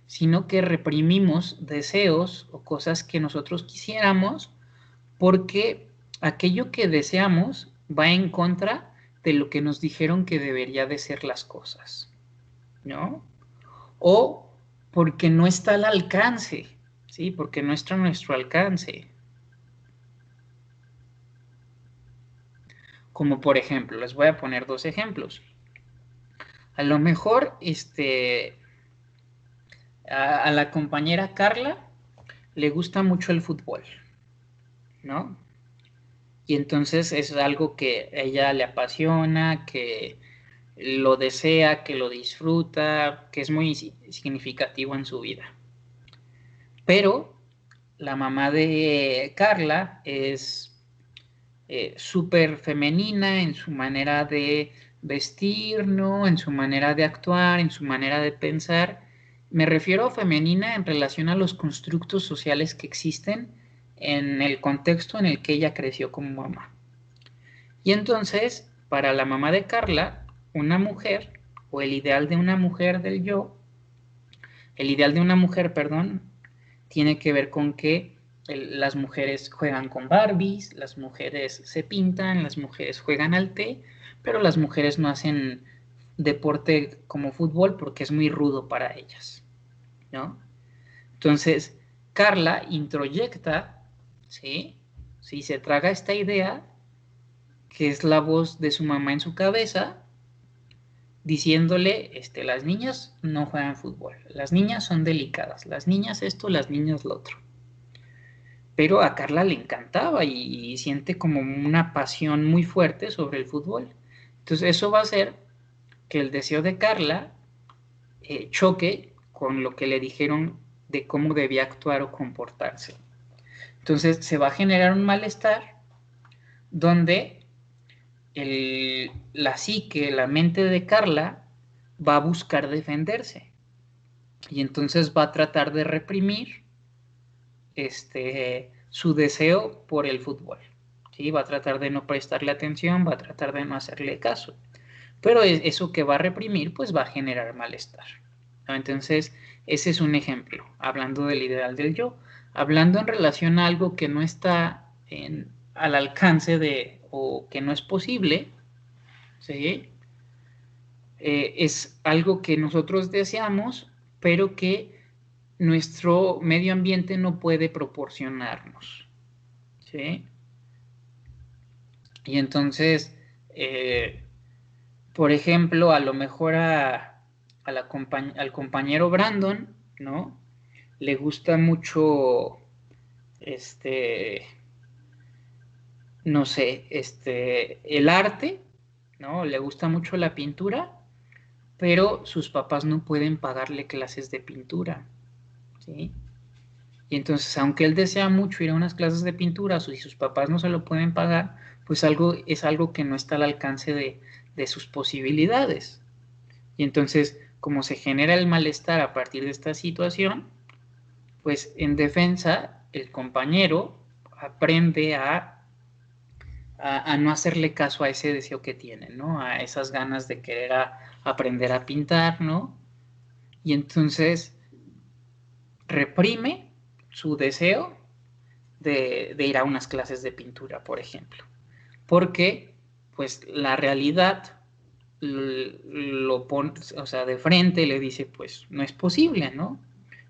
sino que reprimimos deseos o cosas que nosotros quisiéramos porque aquello que deseamos va en contra de lo que nos dijeron que debería de ser las cosas, ¿no? O porque no está al alcance, ¿sí? Porque no está a nuestro alcance. Como por ejemplo, les voy a poner 2 ejemplos. A lo mejor, a la compañera Carla le gusta mucho el fútbol, ¿no? Y entonces es algo que a ella le apasiona, que lo desea, que lo disfruta, que es muy significativo en su vida. Pero la mamá de Carla es súper femenina en su manera de vestir, ¿no? En su manera de actuar, en su manera de pensar. Me refiero a femenina en relación a los constructos sociales que existen en el contexto en el que ella creció como mamá. Y entonces, para la mamá de Carla, una mujer, o el ideal de una mujer del yo, el ideal de una mujer, perdón, tiene que ver con que las mujeres juegan con Barbies, las mujeres se pintan, las mujeres juegan al té, pero las mujeres no hacen deporte como fútbol porque es muy rudo para ellas, ¿no? Entonces, Carla introyecta, ¿sí? Sí, se traga esta idea, que es la voz de su mamá en su cabeza, diciéndole, las niñas no juegan fútbol, las niñas son delicadas, las niñas esto, las niñas lo otro. Pero a Carla le encantaba y siente como una pasión muy fuerte sobre el fútbol. Entonces eso va a hacer que el deseo de Carla choque con lo que le dijeron de cómo debía actuar o comportarse. Entonces se va a generar un malestar donde la psique, la mente de Carla va a buscar defenderse y entonces va a tratar de reprimir su deseo por el fútbol, ¿sí? Va a tratar de no prestarle atención, va a tratar de no hacerle caso, pero eso que va a reprimir pues va a generar malestar, ¿no? Entonces ese es un ejemplo, hablando del ideal del yo. Hablando en relación a algo que no está al alcance de, o que no es posible, ¿sí? Es algo que nosotros deseamos, pero que nuestro medio ambiente no puede proporcionarnos, ¿sí? Y entonces, por ejemplo, a lo mejor al compañero Brandon, ¿no? Le gusta mucho, no sé, el arte, ¿no? Le gusta mucho la pintura, pero sus papás no pueden pagarle clases de pintura, ¿sí? Y entonces, aunque él desea mucho ir a unas clases de pintura, y sus papás no se lo pueden pagar, pues es algo que no está al alcance de sus posibilidades. Y entonces, como se genera el malestar a partir de esta situación, pues en defensa, el compañero aprende a no hacerle caso a ese deseo que tiene, ¿no? A esas ganas de querer aprender a pintar, ¿no? Y entonces reprime su deseo de ir a unas clases de pintura, por ejemplo. Porque, pues, la realidad lo pone, o sea, de frente le dice, pues, no es posible, ¿no?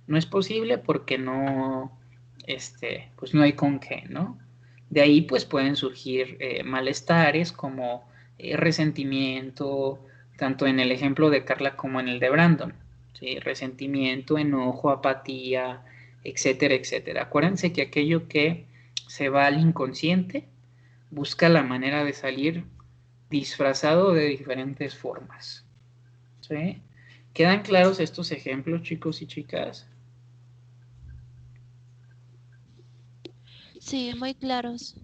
No es posible porque no, pues, no hay con qué, ¿no? De ahí pues pueden surgir malestares como resentimiento, tanto en el ejemplo de Carla como en el de Brandon, ¿sí? Resentimiento, enojo, apatía, etcétera, etcétera. Acuérdense que aquello que se va al inconsciente busca la manera de salir disfrazado de diferentes formas, ¿sí? ¿Quedan claros estos ejemplos, chicos y chicas? Sí, muy claros.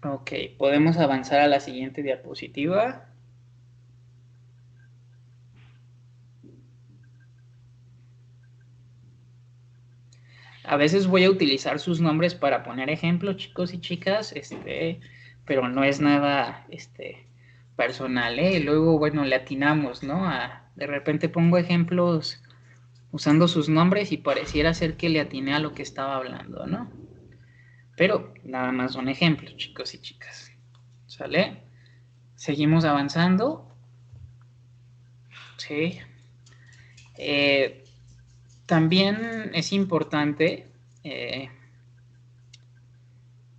Ok, podemos avanzar a la siguiente diapositiva. A veces voy a utilizar sus nombres para poner ejemplos, chicos y chicas, pero no es nada personal, ¿eh? Luego, bueno, le atinamos, ¿no? De repente pongo ejemplos usando sus nombres y pareciera ser que le atiné a lo que estaba hablando, ¿no? Pero nada más son ejemplos, chicos y chicas. ¿Sale? Seguimos avanzando. Sí. También es importante,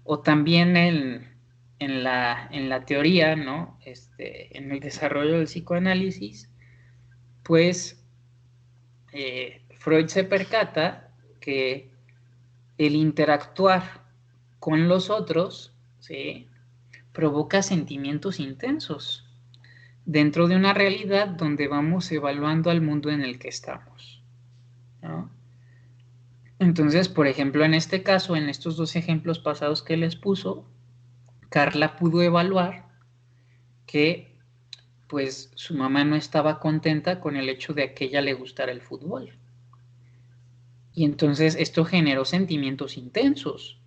o también en la teoría, ¿no? En el desarrollo del psicoanálisis, pues Freud se percata que el interactuar con los otros, ¿sí?, provoca sentimientos intensos dentro de una realidad donde vamos evaluando al mundo en el que estamos, ¿no? Entonces, por ejemplo, en este caso, en estos dos ejemplos pasados que les puso, Carla pudo evaluar que pues su mamá no estaba contenta con el hecho de que a ella le gustara el fútbol. Y entonces esto generó sentimientos intensos,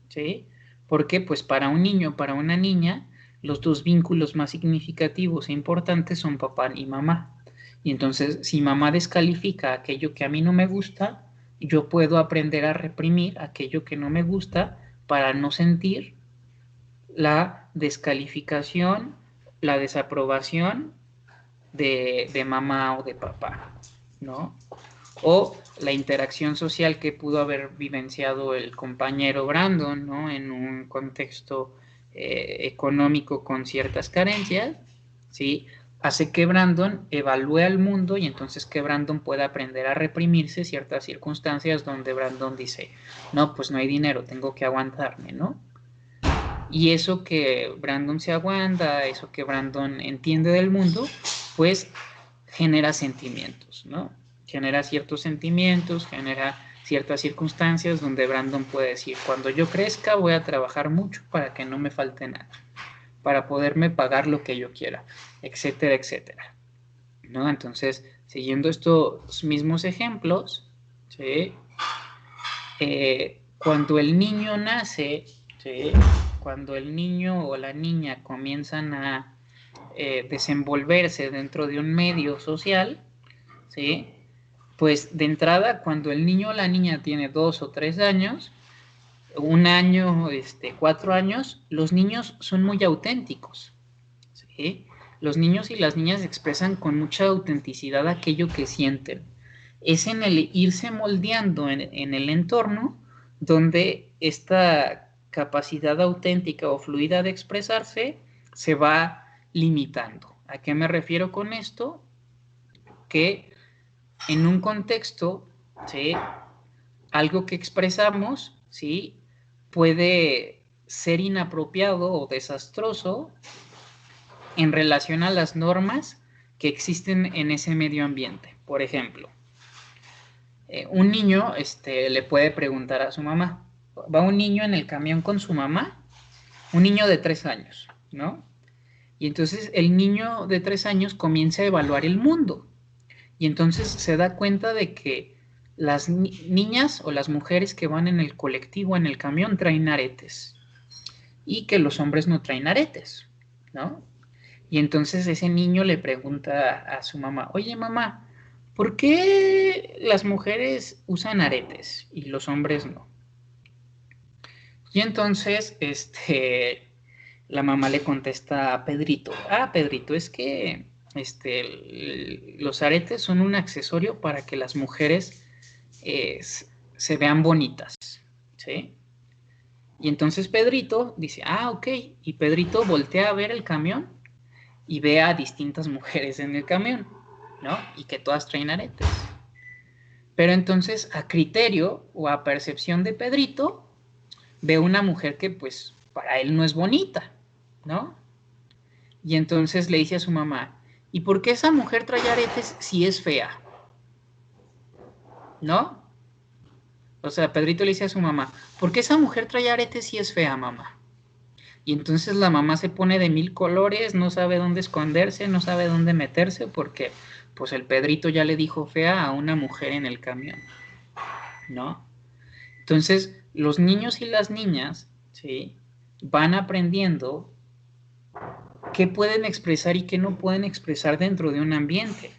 ¿sí? Porque pues para un niño, para una niña, los dos vínculos más significativos e importantes son papá y mamá. Y entonces, si mamá descalifica aquello que a mí no me gusta, yo puedo aprender a reprimir aquello que no me gusta para no sentir la descalificación, la desaprobación de mamá o de papá, ¿no? O la interacción social que pudo haber vivenciado el compañero Brandon, ¿no? En un contexto económico con ciertas carencias, ¿sí? Hace que Brandon evalúe al mundo y entonces que Brandon pueda aprender a reprimirse ciertas circunstancias donde Brandon dice, no, pues no hay dinero, tengo que aguantarme, ¿no? Y eso que Brandon se aguanta, eso que Brandon entiende del mundo, pues genera sentimientos, ¿no? Genera ciertos sentimientos, genera ciertas circunstancias donde Brandon puede decir, cuando yo crezca voy a trabajar mucho para que no me falte nada, para poderme pagar lo que yo quiera, etcétera, etcétera, ¿no? Entonces, siguiendo estos mismos ejemplos, ¿sí? Cuando el niño nace, ¿sí?, cuando el niño o la niña comienzan a desenvolverse dentro de un medio social, ¿sí?, pues de entrada, cuando el niño o la niña tiene 2 o 3 años, 1 año, 4 años, los niños son muy auténticos, ¿sí? Los niños y las niñas expresan con mucha autenticidad aquello que sienten. Es en el irse moldeando en el entorno donde esta capacidad auténtica o fluida de expresarse se va limitando. ¿A qué me refiero con esto? Que en un contexto, ¿sí?, algo que expresamos, ¿sí?, puede ser inapropiado o desastroso en relación a las normas que existen en ese medio ambiente. Por ejemplo, un niño le puede preguntar a su mamá, va un niño en el camión con su mamá, un niño de 3 años, ¿no? Y entonces el niño de 3 años comienza a evaluar el mundo. Y entonces se da cuenta de que las niñas o las mujeres que van en el colectivo, en el camión, traen aretes. Y que los hombres no traen aretes, ¿no? Y entonces ese niño le pregunta a su mamá, oye mamá, ¿por qué las mujeres usan aretes y los hombres no? Y entonces la mamá le contesta a Pedrito, Pedrito, es que los aretes son un accesorio para que las mujeres se vean bonitas, ¿sí? Y entonces Pedrito dice, ah, ok, y Pedrito voltea a ver el camión y ve a distintas mujeres en el camión, ¿no? Y que todas traen aretes. Pero entonces, a criterio o a percepción de Pedrito, ve una mujer que, pues, para él no es bonita, ¿no? Y entonces le dice a su mamá, ¿y por qué esa mujer trae aretes si es fea? ¿No? O sea, Pedrito le dice a su mamá, ¿por qué esa mujer trae aretes si es fea, mamá? Y entonces la mamá se pone de 1000 colores, no sabe dónde esconderse, no sabe dónde meterse, porque pues el Pedrito ya le dijo fea a una mujer en el camión, ¿no? Entonces, los niños y las niñas, ¿sí?, van aprendiendo qué pueden expresar y qué no pueden expresar dentro de un ambiente,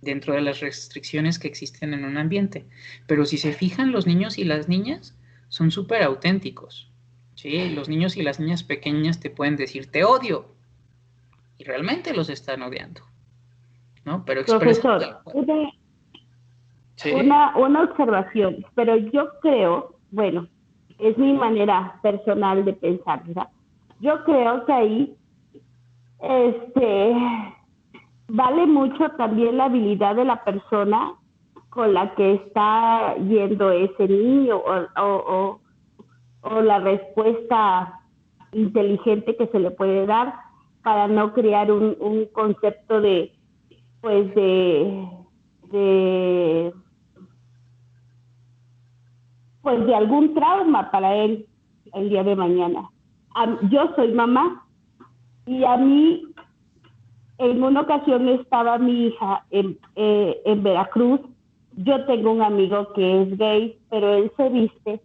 dentro de las restricciones que existen en un ambiente. Pero si se fijan, los niños y las niñas son súper auténticos, ¿sí? Los niños y las niñas pequeñas te pueden decir, te odio, y realmente los están odiando, ¿no? Pero expresan... Profesor, ¿Sí? una observación, pero yo creo, bueno, es mi manera personal de pensar, ¿verdad? Yo creo que ahí vale mucho también la habilidad de la persona con la que está yendo ese niño o la respuesta inteligente que se le puede dar para no crear un concepto de algún trauma para él el día de mañana. Yo soy mamá y a mí en una ocasión estaba mi hija en Veracruz. Yo tengo un amigo que es gay, pero él se viste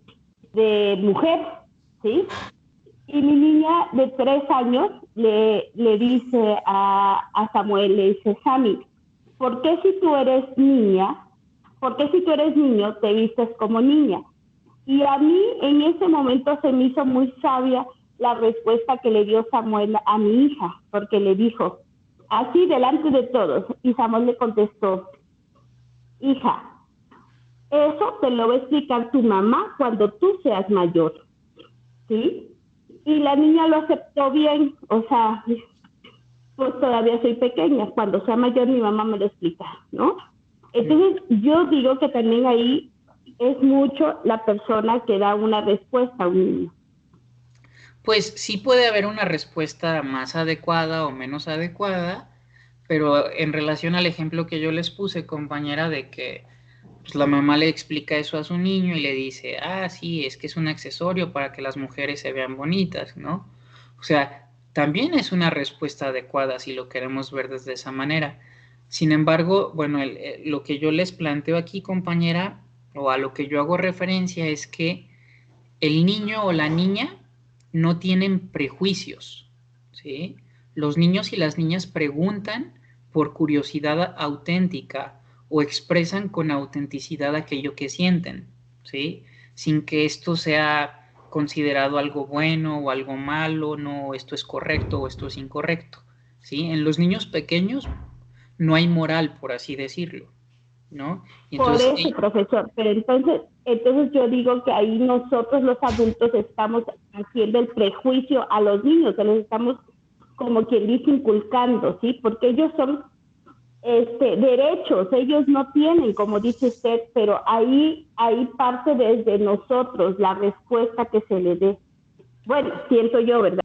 de mujer, ¿sí? Y mi niña de 3 años le dice a Samuel, le dice, Sammy, ¿por qué si tú eres niño te vistes como niña? Y a mí en ese momento se me hizo muy sabia la respuesta que le dio Samuel a mi hija, porque le dijo, así delante de todos, y Samuel le contestó, hija, eso te lo va a explicar tu mamá cuando tú seas mayor, ¿sí? Y la niña lo aceptó bien, o sea, pues todavía soy pequeña, cuando sea mayor mi mamá me lo explica, ¿no? Entonces yo digo que también ahí es mucho la persona que da una respuesta a un niño. Pues sí puede haber una respuesta más adecuada o menos adecuada, pero en relación al ejemplo que yo les puse, compañera, de que pues, la mamá le explica eso a su niño y le dice, ah, sí, es que es un accesorio para que las mujeres se vean bonitas, ¿no? O sea, también es una respuesta adecuada si lo queremos ver desde esa manera. Sin embargo, bueno, lo que yo les planteo aquí, compañera, o a lo que yo hago referencia es que el niño o la niña no tienen prejuicios, ¿sí? Los niños y las niñas preguntan por curiosidad auténtica o expresan con autenticidad aquello que sienten, ¿sí? Sin que esto sea considerado algo bueno o algo malo, no, esto es correcto o esto es incorrecto, ¿sí? En los niños pequeños no hay moral, por así decirlo, ¿no? Y entonces, por eso, profesor, pero entonces yo digo que ahí nosotros los adultos estamos haciendo el prejuicio a los niños, se los estamos, como quien dice, inculcando, ¿sí? Porque ellos son derechos, ellos no tienen, como dice usted, pero ahí parte desde nosotros la respuesta que se le dé. Bueno, siento yo, ¿verdad?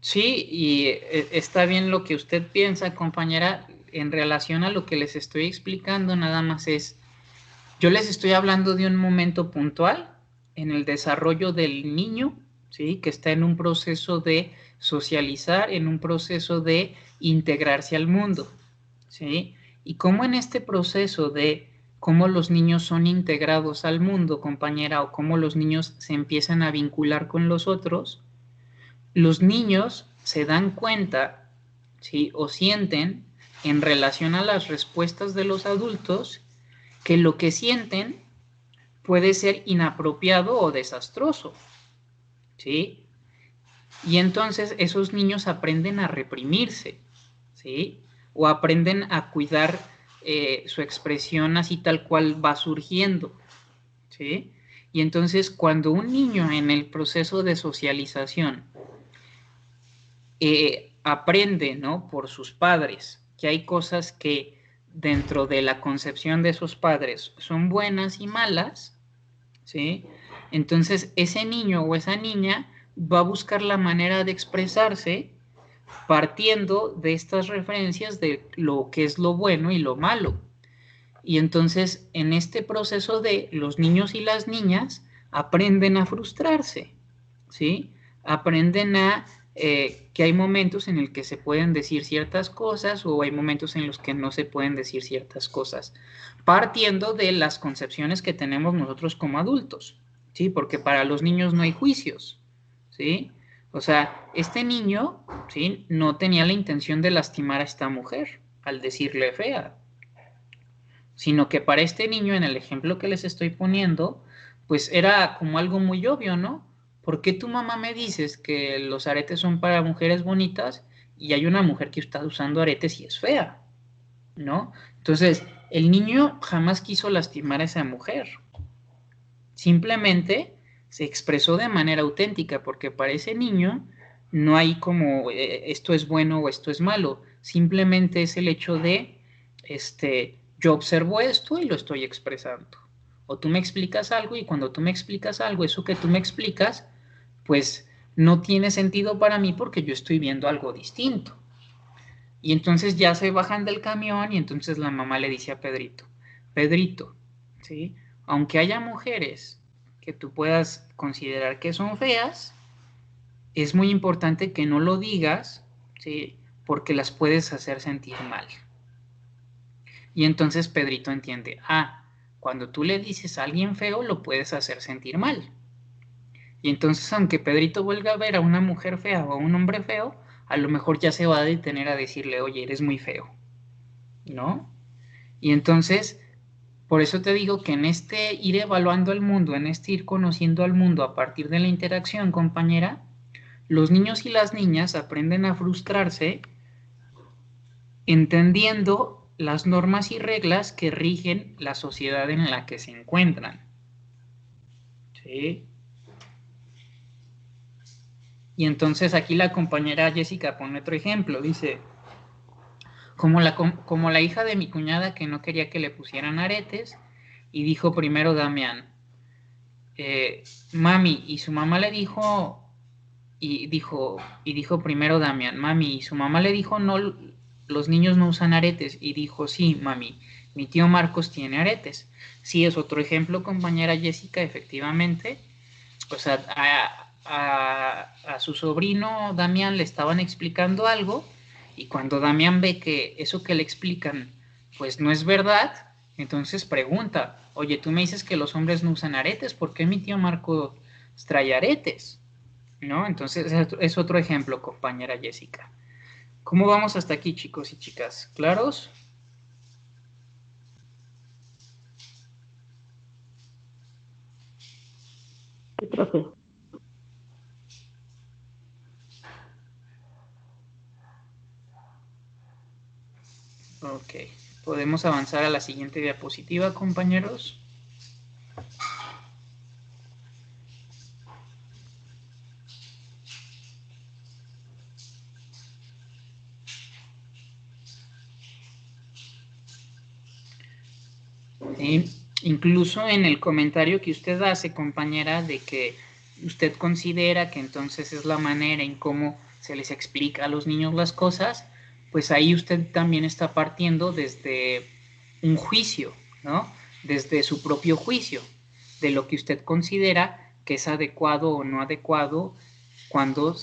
Sí, y está bien lo que usted piensa, compañera. En relación a lo que les estoy explicando, nada más yo les estoy hablando de un momento puntual en el desarrollo del niño, ¿sí? Que está en un proceso de socializar, en un proceso de integrarse al mundo, ¿sí? Y cómo en este proceso de cómo los niños son integrados al mundo, compañera, o cómo los niños se empiezan a vincular con los otros, los niños se dan cuenta, ¿sí? O sienten en relación a las respuestas de los adultos que lo que sienten puede ser inapropiado o desastroso, ¿sí? Y entonces esos niños aprenden a reprimirse, ¿sí? o aprenden a cuidar su expresión así tal cual va surgiendo, ¿sí? Y entonces cuando un niño en el proceso de socialización aprende, ¿no?, por sus padres, que hay cosas que dentro de la concepción de sus padres son buenas y malas, ¿sí? Entonces ese niño o esa niña va a buscar la manera de expresarse partiendo de estas referencias de lo que es lo bueno y lo malo. Y entonces en este proceso de los niños y las niñas aprenden a frustrarse, ¿sí? Aprenden a que hay momentos en el que se pueden decir ciertas cosas o hay momentos en los que no se pueden decir ciertas cosas, partiendo de las concepciones que tenemos nosotros como adultos, ¿sí? Porque para los niños no hay juicios, ¿sí? O sea, este niño, ¿sí?, no tenía la intención de lastimar a esta mujer al decirle fea, sino que para este niño, en el ejemplo que les estoy poniendo, pues era como algo muy obvio, ¿no? ¿Por qué tu mamá me dices que los aretes son para mujeres bonitas y hay una mujer que está usando aretes y es fea, ¿no? Entonces, el niño jamás quiso lastimar a esa mujer. Simplemente se expresó de manera auténtica, porque para ese niño no hay como esto es bueno o esto es malo. Simplemente es el hecho de, yo observo esto y lo estoy expresando. O tú me explicas algo y cuando tú me explicas algo, eso que tú me explicas, pues no tiene sentido para mí porque yo estoy viendo algo distinto. Y entonces ya se bajan del camión y entonces la mamá le dice a Pedrito, Pedrito, ¿sí?, aunque haya mujeres que tú puedas considerar que son feas, es muy importante que no lo digas, ¿sí?, porque las puedes hacer sentir mal. Y entonces Pedrito entiende, cuando tú le dices a alguien feo, lo puedes hacer sentir mal. Y entonces, aunque Pedrito vuelva a ver a una mujer fea o a un hombre feo, a lo mejor ya se va a detener a decirle, oye, eres muy feo, ¿no? Y entonces, por eso te digo que en este ir evaluando el mundo, en este ir conociendo al mundo a partir de la interacción, compañera, los niños y las niñas aprenden a frustrarse entendiendo las normas y reglas que rigen la sociedad en la que se encuentran. ¿Sí? Y entonces aquí la compañera Jessica pone otro ejemplo, dice, como la hija de mi cuñada que no quería que le pusieran aretes, y dijo primero Damián, mami, y su mamá le dijo, y dijo primero Damián, mami, y su mamá le dijo, no, los niños no usan aretes, y dijo, sí, mami, mi tío Marcos tiene aretes. Sí, es otro ejemplo, compañera Jessica, efectivamente. O sea, a su sobrino Damián le estaban explicando algo, y cuando Damián ve que eso que le explican pues no es verdad, entonces pregunta, oye, tú me dices que los hombres no usan aretes, ¿por qué mi tío Marco trae aretes? ¿No? Entonces es otro ejemplo, compañera Jessica. ¿Cómo vamos hasta aquí, chicos y chicas? ¿Claros? Sí, profe. Ok. ¿Podemos avanzar a la siguiente diapositiva, compañeros? Incluso en el comentario que usted hace, compañera, de que usted considera que entonces es la manera en cómo se les explica a los niños las cosas, pues ahí usted también está partiendo desde un juicio, ¿no? Desde su propio juicio, de lo que usted considera que es adecuado o no adecuado cuando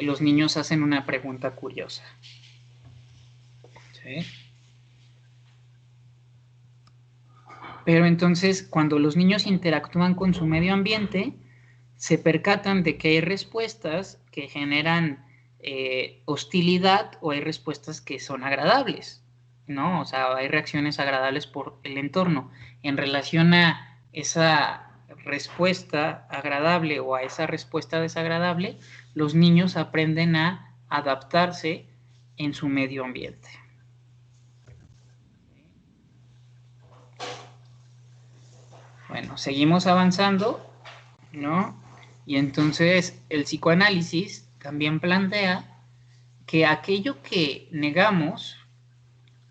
los niños hacen una pregunta curiosa. ¿Sí? Pero entonces, cuando los niños interactúan con su medio ambiente, se percatan de que hay respuestas que generan hostilidad o hay respuestas que son agradables, ¿no? O sea, hay reacciones agradables por el entorno. En relación a esa respuesta agradable o a esa respuesta desagradable, los niños aprenden a adaptarse en su medio ambiente. Bueno, seguimos avanzando, ¿no? Y entonces el psicoanálisis también plantea que aquello que negamos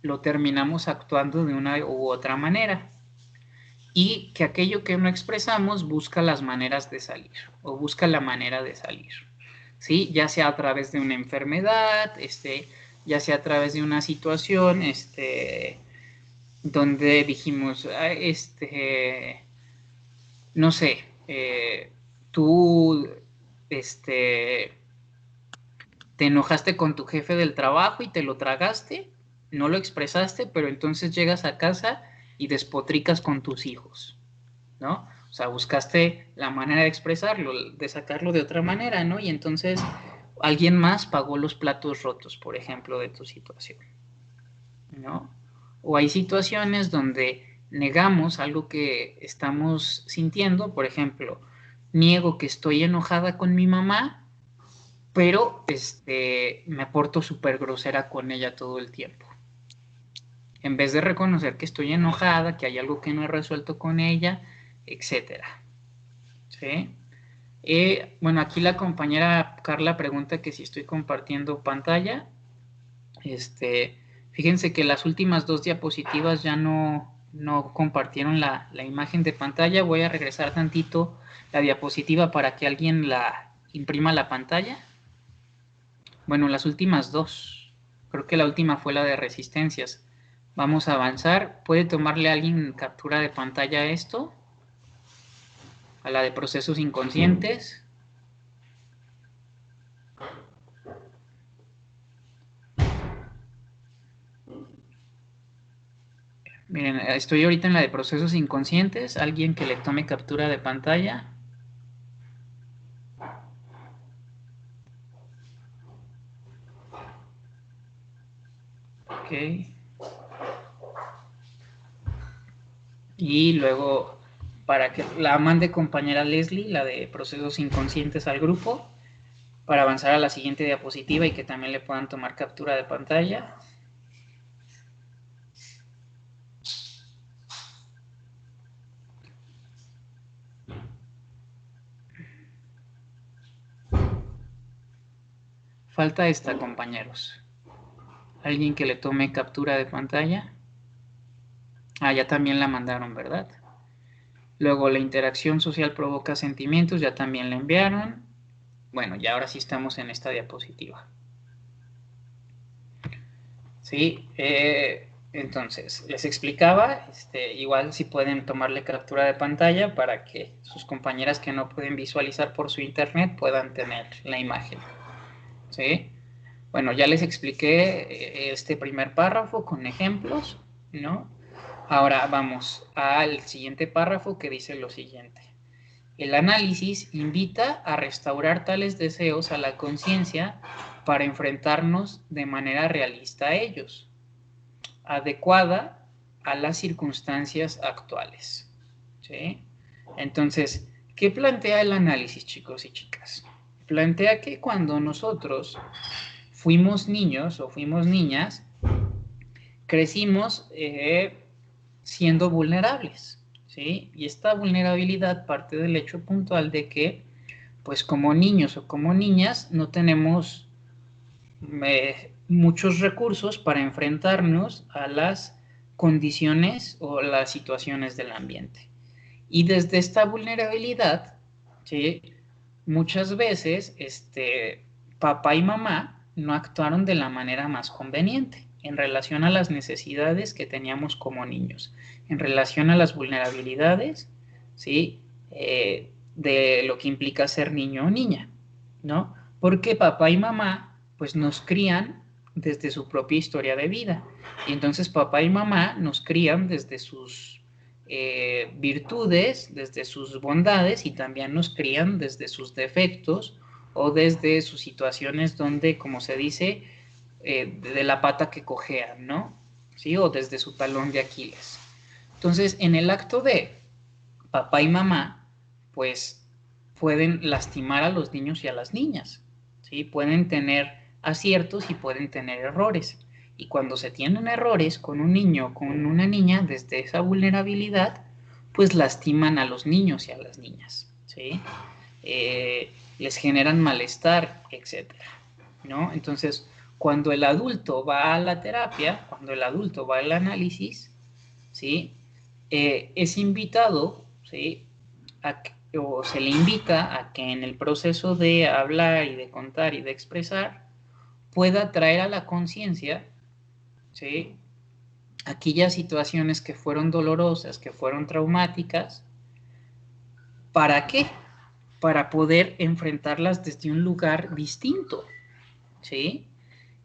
lo terminamos actuando de una u otra manera, y que aquello que no expresamos busca las maneras de salir, o busca la manera de salir, ¿sí? Ya sea a través de una enfermedad, ya sea a través de una situación, donde dijimos, no sé, tú, te enojaste con tu jefe del trabajo y te lo tragaste, no lo expresaste, pero entonces llegas a casa y despotricas con tus hijos, ¿no? O sea, buscaste la manera de expresarlo, de sacarlo de otra manera, ¿no? Y entonces alguien más pagó los platos rotos, por ejemplo, de tu situación, ¿no? O hay situaciones donde negamos algo que estamos sintiendo, por ejemplo, niego que estoy enojada con mi mamá, pero me porto súper grosera con ella todo el tiempo. En vez de reconocer que estoy enojada, que hay algo que no he resuelto con ella, etcétera. ¿Sí? Bueno, aquí la compañera Carla pregunta que si estoy compartiendo pantalla. Fíjense que las últimas 2 diapositivas ya no compartieron la imagen de pantalla. Voy a regresar tantito la diapositiva para que alguien la imprima la pantalla. Bueno, las últimas 2. Creo que la última fue la de resistencias. Vamos a avanzar. ¿Puede tomarle a alguien captura de pantalla a esto? A la de procesos inconscientes. Miren, estoy ahorita en la de procesos inconscientes. Alguien que le tome captura de pantalla. Ok. Y luego, para que la mande compañera Leslie, la de procesos inconscientes, al grupo, para avanzar a la siguiente diapositiva y que también le puedan tomar captura de pantalla. Falta esta, compañeros. ¿Alguien que le tome captura de pantalla? Ah, ya también la mandaron, ¿verdad? Luego, la interacción social provoca sentimientos, ya también la enviaron. Bueno, ya ahora sí estamos en esta diapositiva. Sí, entonces, les explicaba, igual si pueden tomarle captura de pantalla para que sus compañeras que no pueden visualizar por su internet puedan tener la imagen. ¿Sí? Bueno, ya les expliqué este primer párrafo con ejemplos, ¿no? Ahora vamos al siguiente párrafo que dice lo siguiente. El análisis invita a restaurar tales deseos a la conciencia para enfrentarnos de manera realista a ellos, adecuada a las circunstancias actuales. ¿Sí? Entonces, ¿qué plantea el análisis, chicos y chicas? Plantea que cuando nosotros fuimos niños o fuimos niñas, crecimos siendo vulnerables, ¿sí? Y esta vulnerabilidad parte del hecho puntual de que, pues como niños o como niñas, no tenemos muchos recursos para enfrentarnos a las condiciones o las situaciones del ambiente. Y desde esta vulnerabilidad, ¿sí? Muchas veces papá y mamá no actuaron de la manera más conveniente en relación a las necesidades que teníamos como niños, en relación a las vulnerabilidades, ¿sí? De lo que implica ser niño o niña, ¿no? Porque papá y mamá pues nos crían desde su propia historia de vida, y entonces papá y mamá nos crían desde sus virtudes, desde sus bondades, y también nos crían desde sus defectos o desde sus situaciones donde, como se dice, de la pata que cojean, ¿no? ¿Sí? O desde su talón de Aquiles. Entonces, en el acto de papá y mamá, pues pueden lastimar a los niños y a las niñas, ¿sí? Pueden tener aciertos y pueden tener errores. Y cuando se tienen errores con un niño o con una niña, desde esa vulnerabilidad, pues lastiman a los niños y a las niñas, ¿sí? Les generan malestar, etcétera, ¿no? Entonces, cuando el adulto va a la terapia, cuando el adulto va al análisis, ¿sí? Es invitado, ¿sí? O se le invita a que en el proceso de hablar y de contar y de expresar pueda traer a la conciencia, ¿sí?, aquellas situaciones que fueron dolorosas, que fueron traumáticas. ¿Para qué? Para poder enfrentarlas desde un lugar distinto, ¿sí?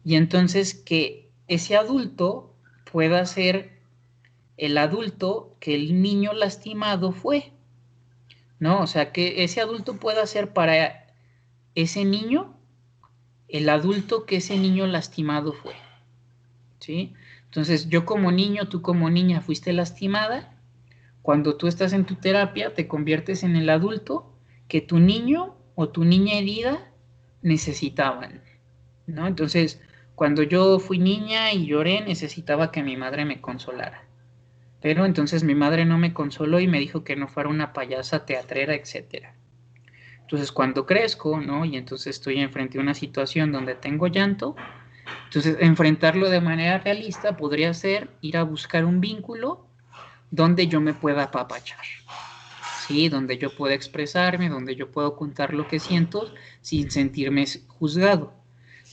Y entonces que ese adulto pueda ser el adulto que el niño lastimado fue, ¿no? O sea, que ese adulto pueda ser para ese niño el adulto que ese niño lastimado fue, ¿sí? Entonces, yo como niño, tú como niña fuiste lastimada. Cuando tú estás en tu terapia, te conviertes en el adulto que tu niño o tu niña herida necesitaban, ¿no? Entonces, cuando yo fui niña y lloré, necesitaba que mi madre me consolara. Pero entonces mi madre no me consoló y me dijo que no fuera una payasa teatrera, etcétera. Entonces, cuando crezco, ¿no? Y entonces estoy enfrente de una situación donde tengo llanto, entonces enfrentarlo de manera realista podría ser ir a buscar un vínculo donde yo me pueda apapachar, ¿sí? Donde yo pueda expresarme, donde yo pueda contar lo que siento sin sentirme juzgado.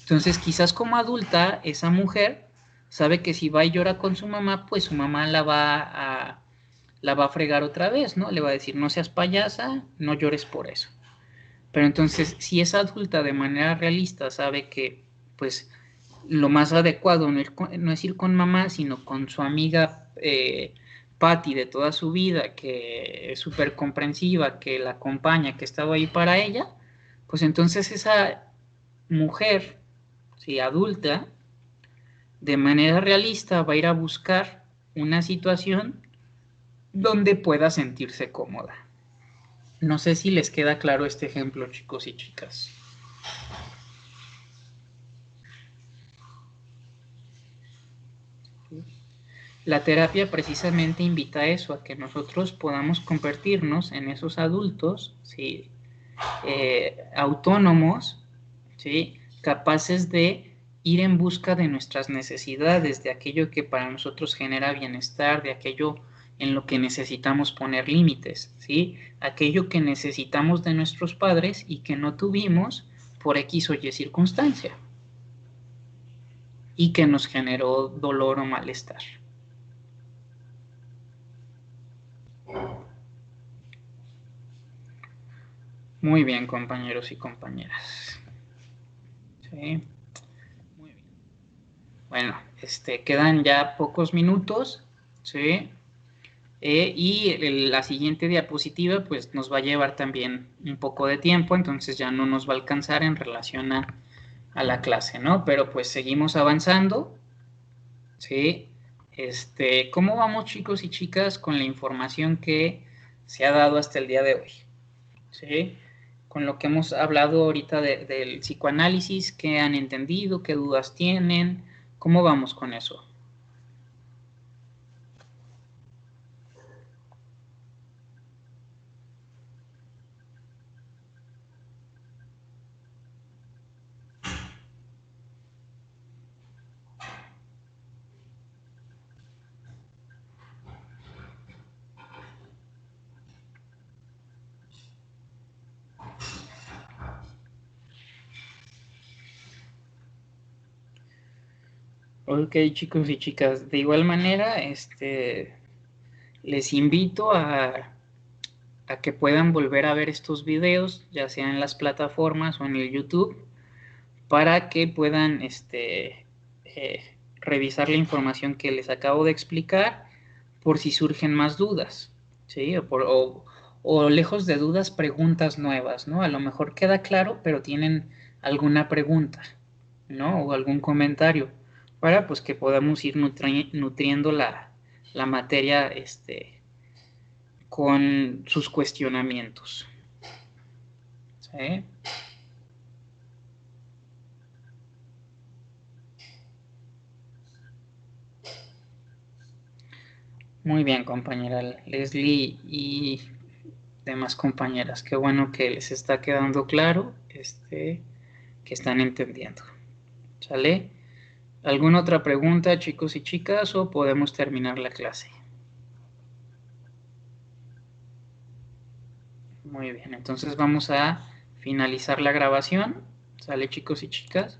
Entonces, quizás como adulta, esa mujer sabe que si va y llora con su mamá, pues su mamá la va a fregar otra vez, ¿no? Le va a decir, no seas payasa, no llores por eso. Pero entonces, si es adulta de manera realista, sabe que, pues, lo más adecuado no es ir con mamá, sino con su amiga Patty de toda su vida, que es súper comprensiva, que la acompaña, que ha estado ahí para ella, pues entonces esa mujer, ¿sí?, adulta, de manera realista va a ir a buscar una situación donde pueda sentirse cómoda. No sé si les queda claro este ejemplo, chicos y chicas. La terapia precisamente invita a eso, a que nosotros podamos convertirnos en esos adultos, ¿sí?, autónomos, ¿sí?, capaces de ir en busca de nuestras necesidades, de aquello que para nosotros genera bienestar, de aquello en lo que necesitamos poner límites, ¿sí?, aquello que necesitamos de nuestros padres y que no tuvimos por X o Y circunstancia y que nos generó dolor o malestar. Muy bien, compañeros y compañeras. Sí, muy bien. Bueno, quedan ya pocos minutos, ¿sí? Y la siguiente diapositiva pues nos va a llevar también un poco de tiempo, entonces ya no nos va a alcanzar en relación a la clase, ¿no? Pero pues seguimos avanzando, ¿sí? ¿Cómo vamos, chicos y chicas, con la información que se ha dado hasta el día de hoy? ¿Sí? Con lo que hemos hablado ahorita del psicoanálisis, ¿qué han entendido? ¿Qué dudas tienen? ¿Cómo vamos con eso? Ok, chicos y chicas, de igual manera, les invito a que puedan volver a ver estos videos, ya sea en las plataformas o en el YouTube, para que puedan revisar la información que les acabo de explicar por si surgen más dudas, ¿sí? O lejos de dudas, preguntas nuevas, ¿no? A lo mejor queda claro, pero tienen alguna pregunta, ¿no? O algún comentario, para pues que podamos ir nutriendo la materia con sus cuestionamientos, ¿sí? Muy bien, compañera Leslie y demás compañeras. Qué bueno que les está quedando claro, que están entendiendo. ¿Sale? ¿Alguna otra pregunta, chicos y chicas, o podemos terminar la clase? Muy bien, entonces vamos a finalizar la grabación. ¿Sale, chicos y chicas?